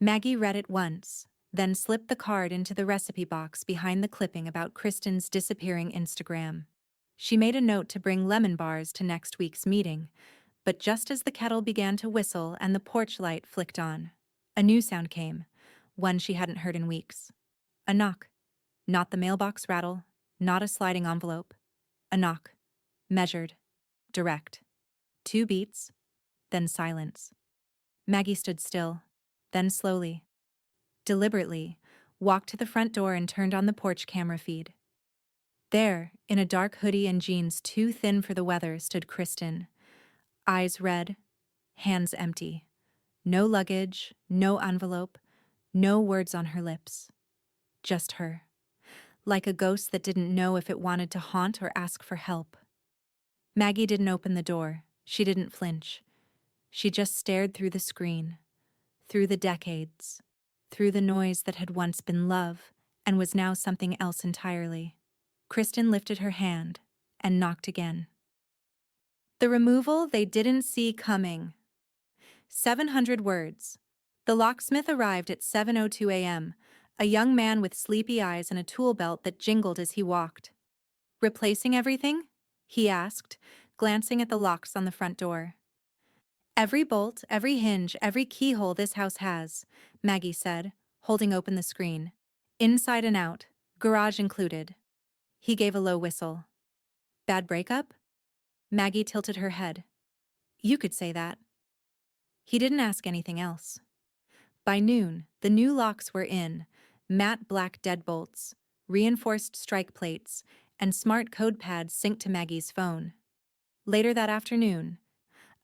Maggie read it once, then slipped the card into the recipe box behind the clipping about Kristen's disappearing Instagram. She made a note to bring lemon bars to next week's meeting, but just as the kettle began to whistle and the porch light flicked on, a new sound came, one she hadn't heard in weeks. A knock. Not the mailbox rattle, not a sliding envelope. A knock. Measured. Direct. 2 beats, then silence. Maggie stood still, then slowly, deliberately, walked to the front door and turned on the porch camera feed. There, in a dark hoodie and jeans too thin for the weather, stood Kristen, eyes red, hands empty. No luggage, no envelope, no words on her lips. Just her. Like a ghost that didn't know if it wanted to haunt or ask for help. Maggie didn't open the door. She didn't flinch. She just stared through the screen, through the decades, through the noise that had once been love and was now something else entirely. Kristen lifted her hand and knocked again. The removal they didn't see coming. 700 words. The locksmith arrived at 7:02 a.m., a young man with sleepy eyes and a tool belt that jingled as he walked. Replacing everything? He asked, glancing at the locks on the front door. Every bolt, every hinge, every keyhole this house has, Maggie said, holding open the screen. Inside and out, garage included. He gave a low whistle. Bad breakup? Maggie tilted her head. You could say that. He didn't ask anything else. By noon, the new locks were in, matte black deadbolts, reinforced strike plates, and smart code pads synced to Maggie's phone. Later that afternoon,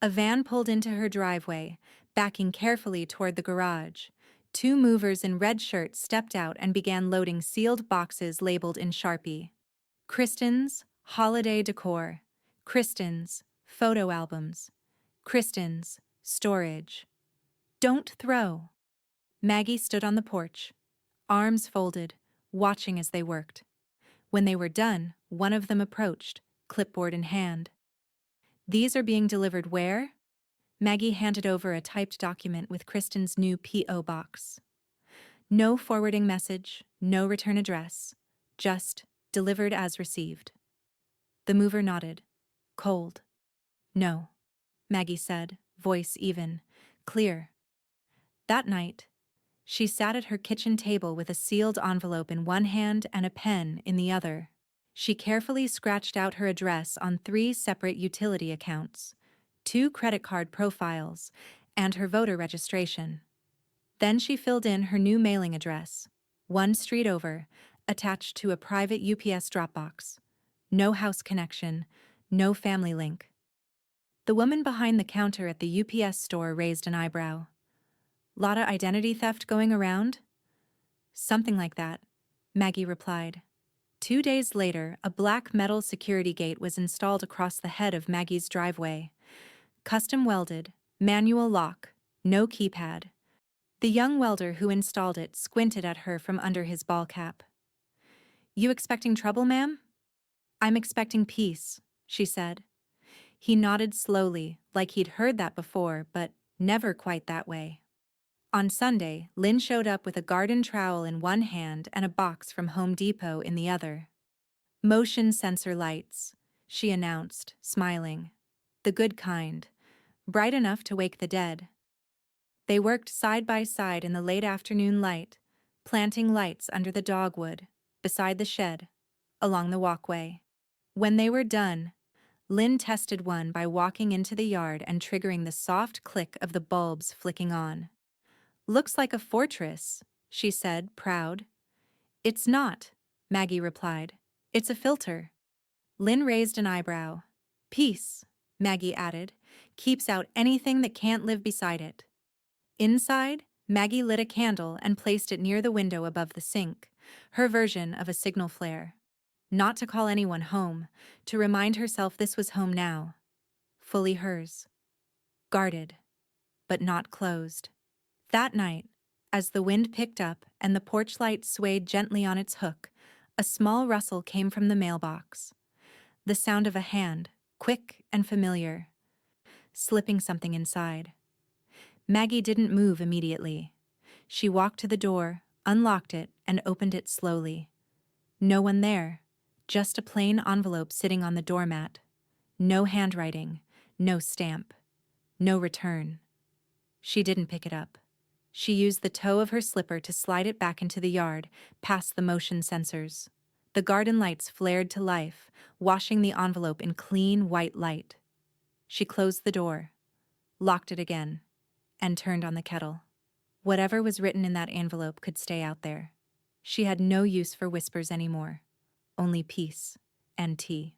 a van pulled into her driveway, backing carefully toward the garage. 2 movers in red shirts stepped out and began loading sealed boxes labeled in Sharpie. Kristen's holiday decor. Kristen's photo albums. Kristen's storage. Don't throw. Maggie stood on the porch, arms folded, watching as they worked. When they were done, one of them approached, clipboard in hand. These are being delivered where? Maggie handed over a typed document with Kristen's new P.O. box. No forwarding message, no return address, just delivered as received. The mover nodded. Cold. No, Maggie said, voice even, clear. That night, she sat at her kitchen table with a sealed envelope in one hand and a pen in the other. She carefully scratched out her address on 3 separate utility accounts, 2 credit card profiles, and her voter registration. Then she filled in her new mailing address, 1 street over, attached to a private UPS drop box. No house connection, no family link. The woman behind the counter at the UPS store raised an eyebrow. Lotta identity theft going around? Something like that, Maggie replied. 2 days later, a black metal security gate was installed across the head of Maggie's driveway. Custom welded, manual lock, no keypad. The young welder who installed it squinted at her from under his ball cap. You expecting trouble, ma'am? I'm expecting peace, she said. He nodded slowly, like he'd heard that before, but never quite that way. On Sunday, Lynn showed up with a garden trowel in one hand and a box from Home Depot in the other. Motion sensor lights, she announced, smiling. The good kind, bright enough to wake the dead. They worked side by side in the late afternoon light, planting lights under the dogwood, beside the shed, along the walkway. When they were done, Lynn tested one by walking into the yard and triggering the soft click of the bulbs flicking on. Looks like a fortress, she said, proud. It's not, Maggie replied. It's a filter. Lynn raised an eyebrow. Peace, Maggie added, keeps out anything that can't live beside it. Inside, Maggie lit a candle and placed it near the window above the sink, her version of a signal flare. Not to call anyone home, to remind herself this was home now. Fully hers. Guarded, but not closed. That night, as the wind picked up and the porch light swayed gently on its hook, a small rustle came from the mailbox. The sound of a hand, quick and familiar, slipping something inside. Maggie didn't move immediately. She walked to the door, unlocked it, and opened it slowly. No one there, just a plain envelope sitting on the doormat. No handwriting, no stamp, no return. She didn't pick it up. She used the toe of her slipper to slide it back into the yard, past the motion sensors. The garden lights flared to life, washing the envelope in clean white light. She closed the door, locked it again, and turned on the kettle. Whatever was written in that envelope could stay out there. She had no use for whispers anymore, only peace and tea.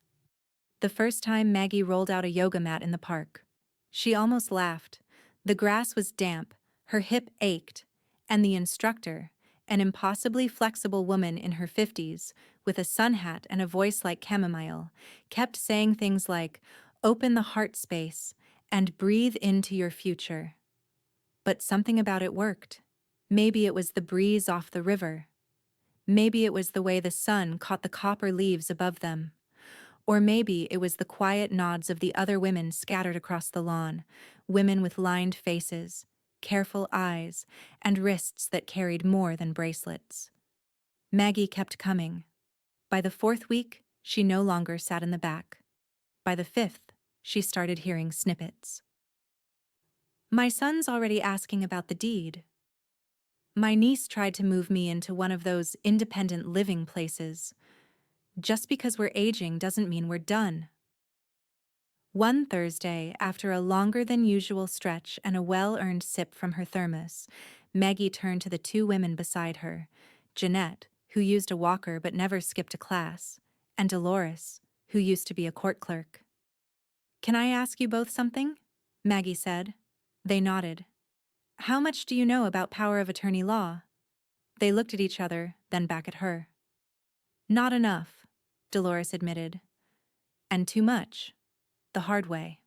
The first time Maggie rolled out a yoga mat in the park, she almost laughed. The grass was damp, her hip ached, and the instructor, an impossibly flexible woman in her 50s, with a sun hat and a voice like chamomile, kept saying things like, "Open the heart space and breathe into your future." But something about it worked. Maybe it was the breeze off the river. Maybe it was the way the sun caught the copper leaves above them. Or maybe it was the quiet nods of the other women scattered across the lawn, women with lined faces, careful eyes, and wrists that carried more than bracelets. Maggie kept coming. By the 4th week, she no longer sat in the back. By the 5th, she started hearing snippets. "My son's already asking about the deed. My niece tried to move me into one of those independent living places. Just because we're aging doesn't mean we're done." One Thursday, after a longer than usual stretch and a well-earned sip from her thermos, Maggie turned to the two women beside her, Jeanette, who used a walker but never skipped a class, and Dolores, who used to be a court clerk. "Can I ask you both something?" Maggie said. They nodded. "How much do you know about power of attorney law?" They looked at each other, then back at her. "Not enough," Dolores admitted. "And too much. The hard way."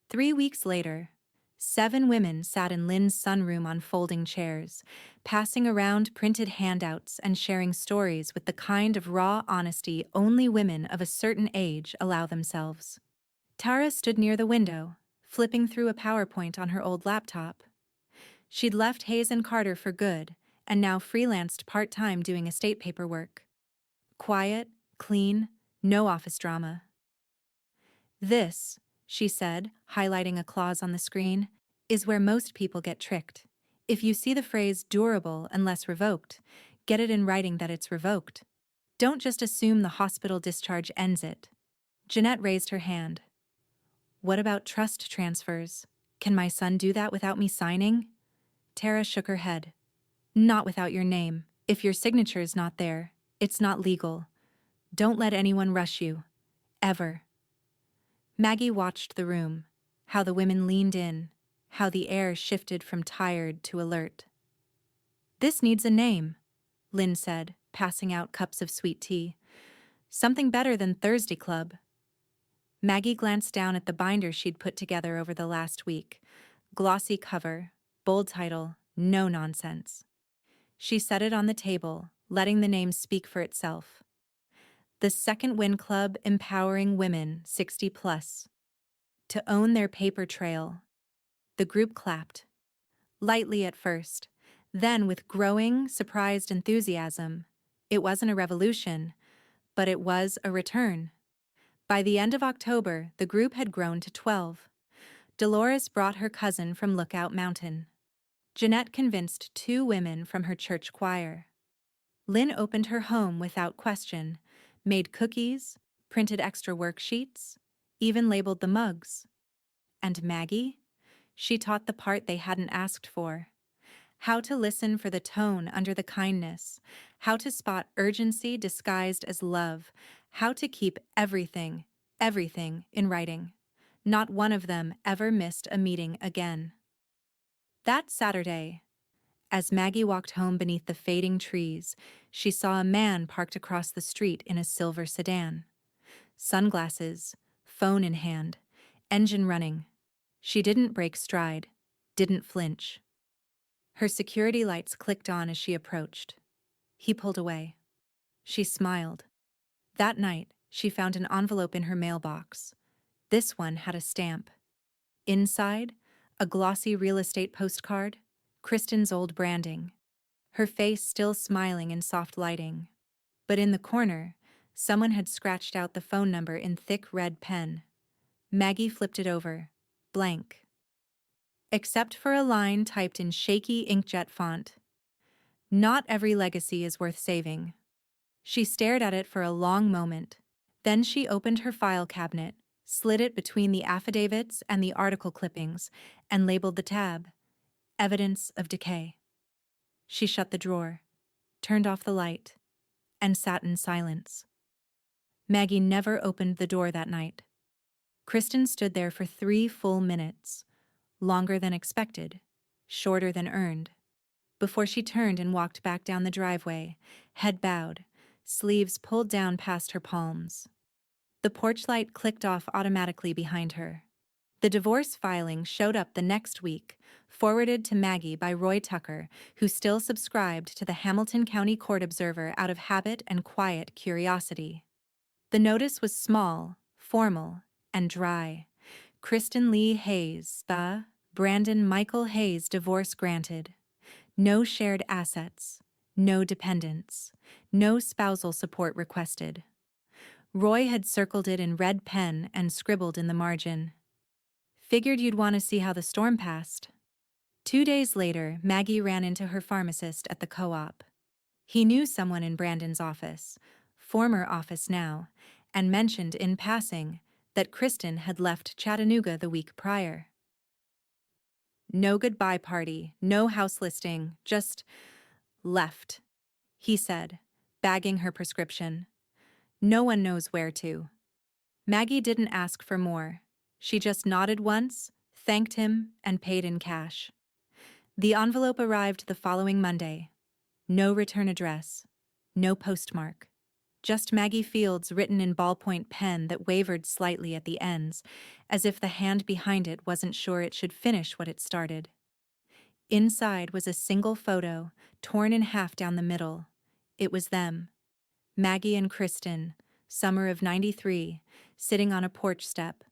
3 weeks later, 7 women sat in Lynn's sunroom on folding chairs, passing around printed handouts and sharing stories with the kind of raw honesty only women of a certain age allow themselves. Tara stood near the window, flipping through a PowerPoint on her old laptop. She'd left Hayes and Carter for good and now freelanced part-time doing estate paperwork. Quiet, clean, no office drama. "This," she said, highlighting a clause on the screen, "is where most people get tricked. If you see the phrase durable unless revoked, get it in writing that it's revoked. Don't just assume the hospital discharge ends it." Jeanette raised her hand. "What about trust transfers? Can my son do that without me signing?" Tara shook her head. "Not without your name. If your signature's not there, it's not legal. Don't let anyone rush you. Ever." Maggie watched the room, how the women leaned in, how the air shifted from tired to alert. "This needs a name," Lynn said, passing out cups of sweet tea. "Something better than Thursday Club." Maggie glanced down at the binder she'd put together over the last week. Glossy cover, bold title, no nonsense. She set it on the table, letting the name speak for itself. "The Second Wind Club Empowering Women 60 Plus. To own their paper trail." The group clapped. Lightly at first, then with growing, surprised enthusiasm. It wasn't a revolution, but it was a return. By the end of October, the group had grown to 12. Dolores brought her cousin from Lookout Mountain. Jeanette convinced 2 women from her church choir. Lynn opened her home without question, made cookies, printed extra worksheets, even labeled the mugs. And Maggie? She taught the part they hadn't asked for. How to listen for the tone under the kindness, how to spot urgency disguised as love, how to keep everything in writing. Not one of them ever missed a meeting again. That Saturday, as Maggie walked home beneath the fading trees, she saw a man parked across the street in a silver sedan. Sunglasses, phone in hand, engine running. She didn't break stride, didn't flinch. Her security lights clicked on as she approached. He pulled away. She smiled. That night, she found an envelope in her mailbox. This one had a stamp. Inside, a glossy real estate postcard, Kristen's old branding, her face still smiling in soft lighting. But in the corner, someone had scratched out the phone number in thick red pen. Maggie flipped it over, blank. Except for a line typed in shaky inkjet font. Not every legacy is worth saving. She stared at it for a long moment. Then she opened her file cabinet, slid it between the affidavits and the article clippings, and labeled the tab, Evidence of Decay. She shut the drawer, turned off the light, and sat in silence. Maggie never opened the door that night. Kristen stood there for 3 full minutes, longer than expected, shorter than earned, before she turned and walked back down the driveway, head bowed, sleeves pulled down past her palms. The porch light clicked off automatically behind her. The divorce filing showed up the next week, forwarded to Maggie by Roy Tucker, who still subscribed to the Hamilton County Court Observer out of habit and quiet curiosity. The notice was small, formal, and dry. Kristen Lee Hayes, Brandon Michael Hayes divorce granted. No shared assets, no dependents, no spousal support requested. Roy had circled it in red pen and scribbled in the margin. Figured you'd want to see how the storm passed. 2 days later, Maggie ran into her pharmacist at the co-op. He knew someone in Brandon's office, former office now, and mentioned in passing that Kristen had left Chattanooga the week prior. No goodbye party, no house listing, just left, he said, bagging her prescription. No one knows where to. Maggie didn't ask for more. She just nodded once, thanked him, and paid in cash. The envelope arrived the following Monday. No return address, no postmark. Just Maggie Fields written in ballpoint pen that wavered slightly at the ends, as if the hand behind it wasn't sure it should finish what it started. Inside was a single photo, torn in half down the middle. It was them. Maggie and Kristen, summer of '93, sitting on a porch step.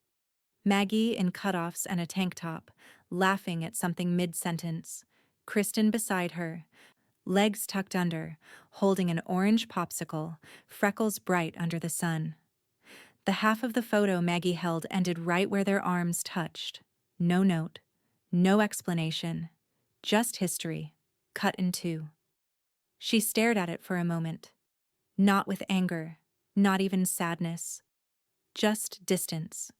Maggie in cutoffs and a tank top, laughing at something mid-sentence. Kristen beside her, legs tucked under, holding an orange popsicle, freckles bright under the sun. The half of the photo Maggie held ended right where their arms touched. No note, no explanation, just history, cut in two. She stared at it for a moment. Not with anger, not even sadness. Just distance.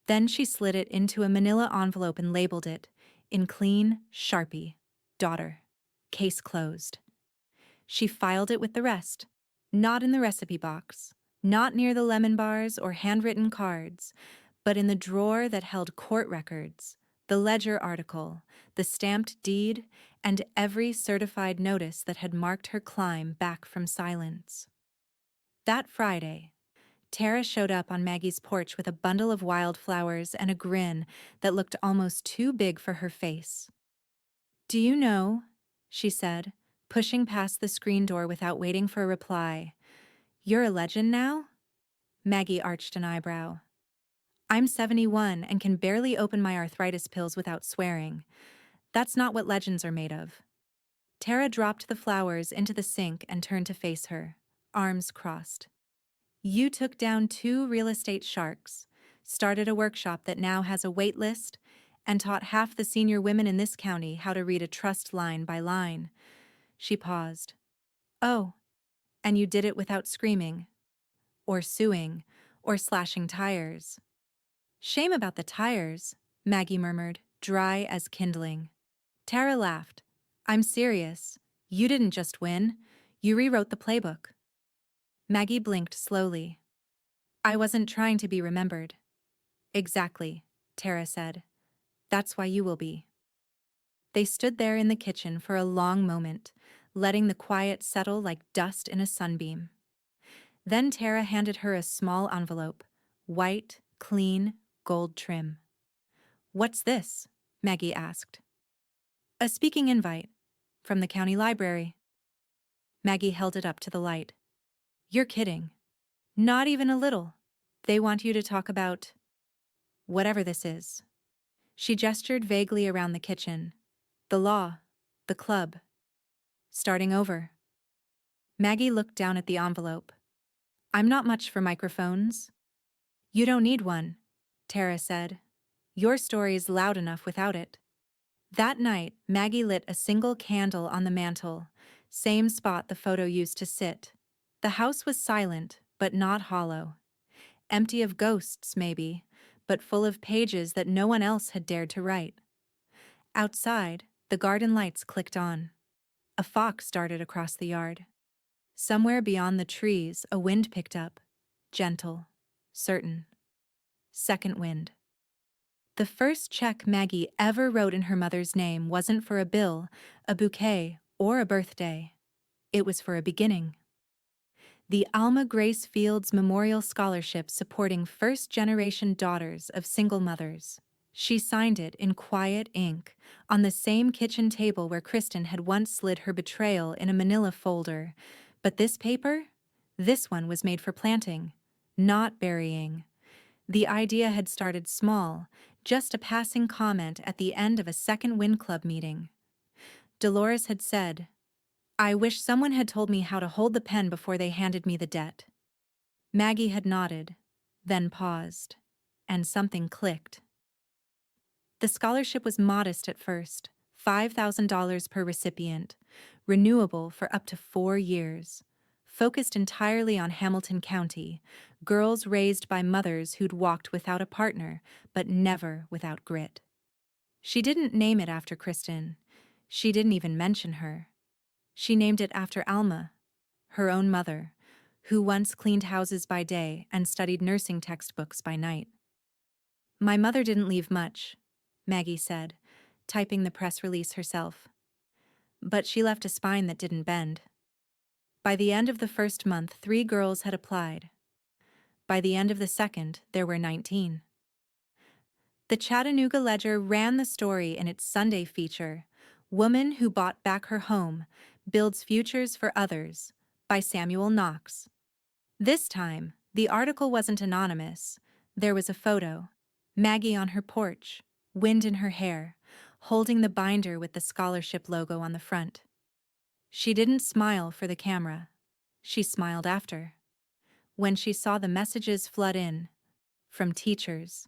Then she slid it into a manila envelope and labeled it, in clean Sharpie, daughter. Case closed. She filed it with the rest. Not in the recipe box, not near the lemon bars or handwritten cards, but in the drawer that held court records, the ledger article, the stamped deed, and every certified notice that had marked her climb back from silence. That Friday, Tara showed up on Maggie's porch with a bundle of wildflowers and a grin that looked almost too big for her face. "Do you know," she said, pushing past the screen door without waiting for a reply, "you're a legend now?" Maggie arched an eyebrow. "I'm 71 and can barely open my arthritis pills without swearing. That's not what legends are made of." Tara dropped the flowers into the sink and turned to face her, arms crossed. "You took down 2 real estate sharks, started a workshop that now has a wait list, and taught half the senior women in this county how to read a trust line by line." She paused. "Oh, and you did it without screaming, or suing, or slashing tires." "Shame about the tires," Maggie murmured, dry as kindling. Tara laughed. "I'm serious. You didn't just win. You rewrote the playbook." Maggie blinked slowly. "I wasn't trying to be remembered." "Exactly," Tara said. "That's why you will be." They stood there in the kitchen for a long moment, letting the quiet settle like dust in a sunbeam. Then Tara handed her a small envelope, white, clean, gold trim. "What's this?" Maggie asked. "A speaking invite. From the county library." Maggie held it up to the light. "You're kidding." "Not even a little. They want you to talk about whatever this is." She gestured vaguely around the kitchen. "The law. The club. Starting over." Maggie looked down at the envelope. "I'm not much for microphones." "You don't need one," Tara said. "Your story's loud enough without it." That night, Maggie lit a single candle on the mantel, same spot the photo used to sit. The house was silent, but not hollow. Empty of ghosts, maybe, but full of pages that no one else had dared to write. Outside, the garden lights clicked on. A fox darted across the yard. Somewhere beyond the trees, a wind picked up. Gentle, certain. Second wind. The first check Maggie ever wrote in her mother's name wasn't for a bill, a bouquet, or a birthday. It was for a beginning. The Alma Grace Fields Memorial Scholarship supporting first-generation daughters of single mothers. She signed it in quiet ink, on the same kitchen table where Kristen had once slid her betrayal in a manila folder. But this paper? This one was made for planting, not burying. The idea had started small, just a passing comment at the end of a second Wind Club meeting. Dolores had said, "I wish someone had told me how to hold the pen before they handed me the debt." Maggie had nodded, then paused, and something clicked. The scholarship was modest at first, $5,000 per recipient, renewable for up to 4 years, focused entirely on Hamilton County, girls raised by mothers who'd walked without a partner, but never without grit. She didn't name it after Kristen. She didn't even mention her. She named it after Alma, her own mother, who once cleaned houses by day and studied nursing textbooks by night. "My mother didn't leave much," Maggie said, typing the press release herself. "But she left a spine that didn't bend." By the end of the first month, 3 girls had applied. By the end of the second, there were 19. The Chattanooga Ledger ran the story in its Sunday feature, "Woman Who Bought Back Her Home, Builds Futures for Others," by Samuel Knox. This time, the article wasn't anonymous. There was a photo. Maggie on her porch, wind in her hair, holding the binder with the scholarship logo on the front. She didn't smile for the camera. She smiled after. When she saw the messages flood in, from teachers,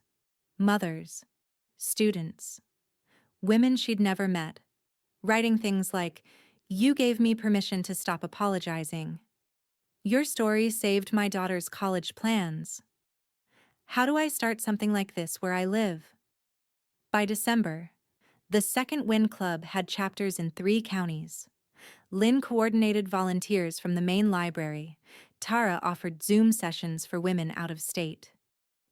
mothers, students, women she'd never met, writing things like, "You gave me permission to stop apologizing." "Your story saved my daughter's college plans." "How do I start something like this where I live?" By December, the Second Wind Club had chapters in 3 counties. Lynn coordinated volunteers from the main library. Tara offered Zoom sessions for women out of state.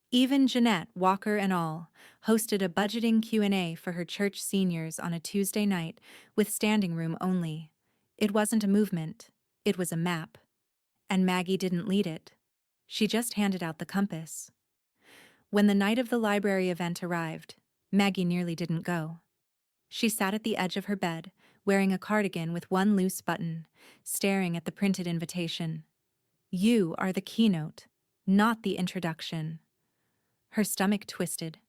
Even Jeanette, Walker and all, hosted a budgeting Q&A for her church seniors on a Tuesday night with standing room only. It wasn't a movement. It was a map. And Maggie didn't lead it. She just handed out the compass. When the night of the library event arrived, Maggie nearly didn't go. She sat at the edge of her bed, wearing a cardigan with one loose button, staring at the printed invitation. "You are the keynote, not the introduction." Her stomach twisted.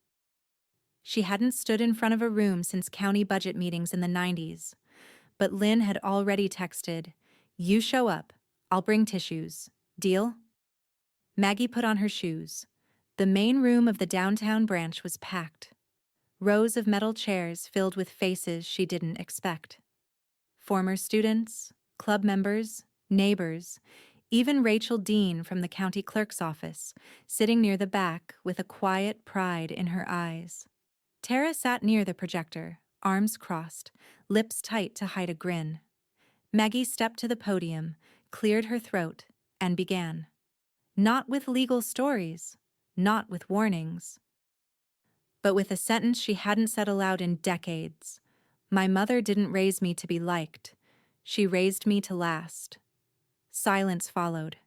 She hadn't stood in front of a room since county budget meetings in the 90s, but Lynn had already texted, "You show up, I'll bring tissues. Deal?" Maggie put on her shoes. The main room of the downtown branch was packed. Rows of metal chairs filled with faces she didn't expect. Former students, club members, neighbors, even Rachel Dean from the county clerk's office, sitting near the back with a quiet pride in her eyes. Tara sat near the projector, arms crossed, lips tight to hide a grin. Maggie stepped to the podium, cleared her throat, and began. Not with legal stories, not with warnings, but with a sentence she hadn't said aloud in decades. My mother didn't raise me to be liked. She raised me to last. Silence followed.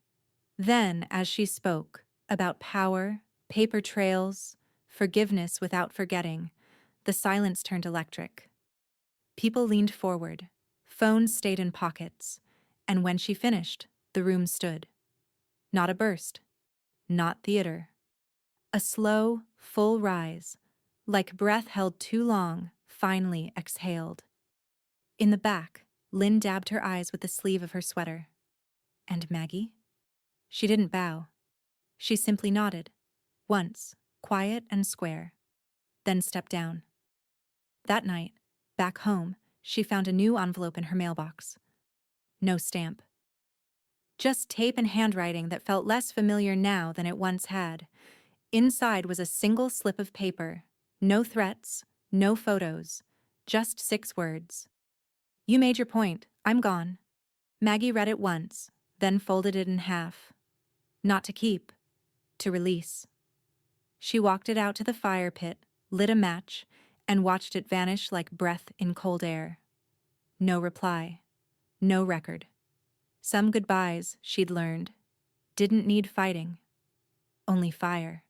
Then, as she spoke, about power, paper trails, forgiveness without forgetting, the silence turned electric. People leaned forward, phones stayed in pockets, and when she finished, the room stood. Not a burst, not theater. A slow, full rise, like breath held too long, finally exhaled. In the back, Lynn dabbed her eyes with the sleeve of her sweater. And Maggie? She didn't bow. She simply nodded, once, quiet and square, then stepped down. That night, back home, she found a new envelope in her mailbox. No stamp. Just tape and handwriting that felt less familiar now than it once had. Inside was a single slip of paper. No threats, no photos, just 6 words. You made your point. I'm gone. Maggie read it once, then folded it in half. Not to keep, to release. She walked it out to the fire pit, lit a match, and watched it vanish like breath in cold air. No reply. No record. Some goodbyes, she'd learned, didn't need fighting. Only fire.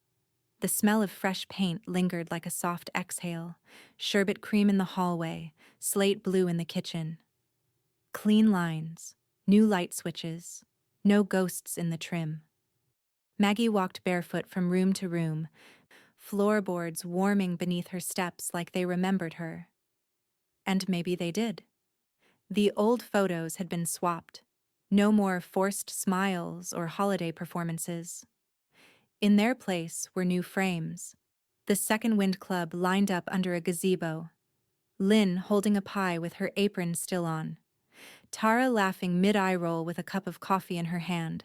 The smell of fresh paint lingered like a soft exhale, sherbet cream in the hallway, slate blue in the kitchen. Clean lines, new light switches, no ghosts in the trim. Maggie walked barefoot from room to room, floorboards warming beneath her steps like they remembered her. And maybe they did. The old photos had been swapped. No more forced smiles or holiday performances. In their place were new frames. The Second Wind Club lined up under a gazebo. Lynn holding a pie with her apron still on. Tara laughing mid-eye roll with a cup of coffee in her hand.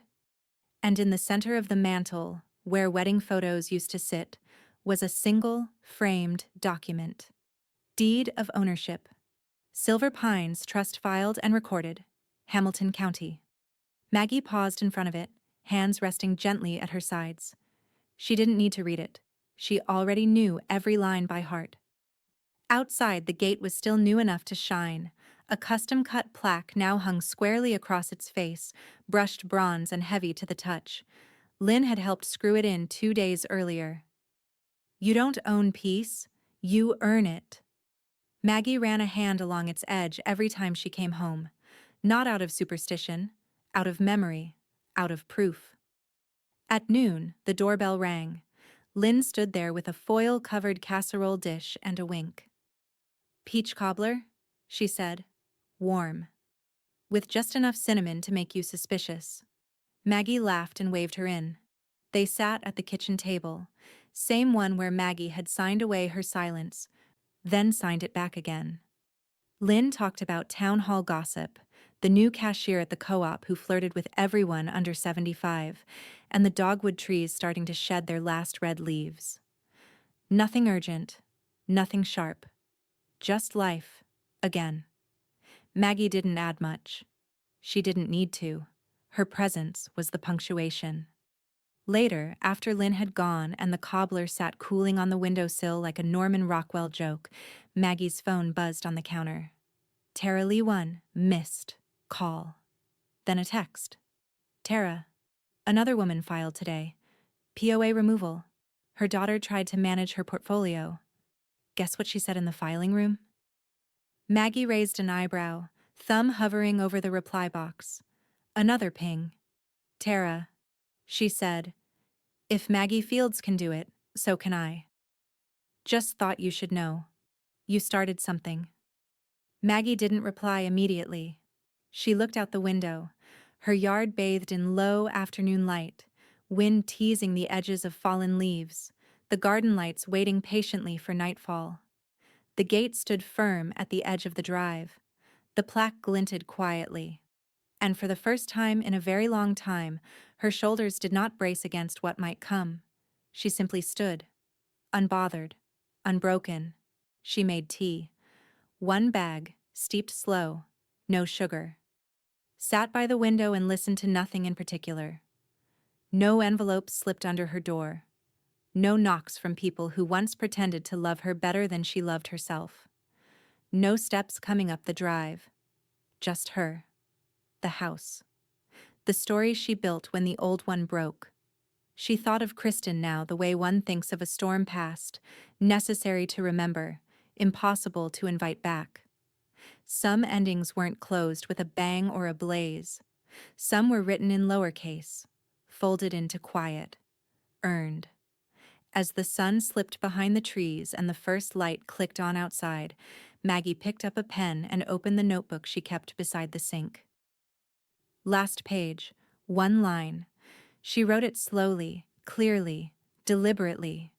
And in the center of the mantel, where wedding photos used to sit, was a single, framed document. Deed of ownership. Silver Pines Trust filed and recorded. Hamilton County. Maggie paused in front of it, hands resting gently at her sides. She didn't need to read it. She already knew every line by heart. Outside, the gate was still new enough to shine. A custom-cut plaque now hung squarely across its face, brushed bronze and heavy to the touch. Lynn had helped screw it in 2 days earlier. You don't own peace, you earn it. Maggie ran a hand along its edge every time she came home. Not out of superstition, out of memory, out of proof. At noon, the doorbell rang. Lynn stood there with a foil-covered casserole dish and a wink. Peach cobbler? She said. Warm. With just enough cinnamon to make you suspicious. Maggie laughed and waved her in. They sat at the kitchen table, same one where Maggie had signed away her silence, then signed it back again. Lynn talked about town hall gossip, the new cashier at the co-op who flirted with everyone under 75, and the dogwood trees starting to shed their last red leaves. Nothing urgent, nothing sharp. Just life, again. Maggie didn't add much. She didn't need to. Her presence was the punctuation. Later, after Lynn had gone and the cobbler sat cooling on the windowsill like a Norman Rockwell joke, Maggie's phone buzzed on the counter. Tara Lee 1, missed, call. Then a text. Tara, another woman filed today. POA removal. Her daughter tried to manage her portfolio. Guess what she said in the filing room? Maggie raised an eyebrow, thumb hovering over the reply box. Another ping. Tara, she said, if Maggie Fields can do it, so can I. Just thought you should know. You started something. Maggie didn't reply immediately. She looked out the window, her yard bathed in low afternoon light, wind teasing the edges of fallen leaves, the garden lights waiting patiently for nightfall. The gate stood firm at the edge of the drive. The plaque glinted quietly. And for the first time in a very long time, her shoulders did not brace against what might come. She simply stood, unbothered, unbroken. She made tea. One bag, steeped slow, no sugar. Sat by the window and listened to nothing in particular. No envelopes slipped under her door. No knocks from people who once pretended to love her better than she loved herself. No steps coming up the drive. Just her. The house. The story she built when the old one broke. She thought of Kristen now the way one thinks of a storm past, necessary to remember, impossible to invite back. Some endings weren't closed with a bang or a blaze. Some were written in lowercase, folded into quiet, earned. As the sun slipped behind the trees and the first light clicked on outside, Maggie picked up a pen and opened the notebook she kept beside the sink. Last page, one line. She wrote it slowly, clearly, deliberately.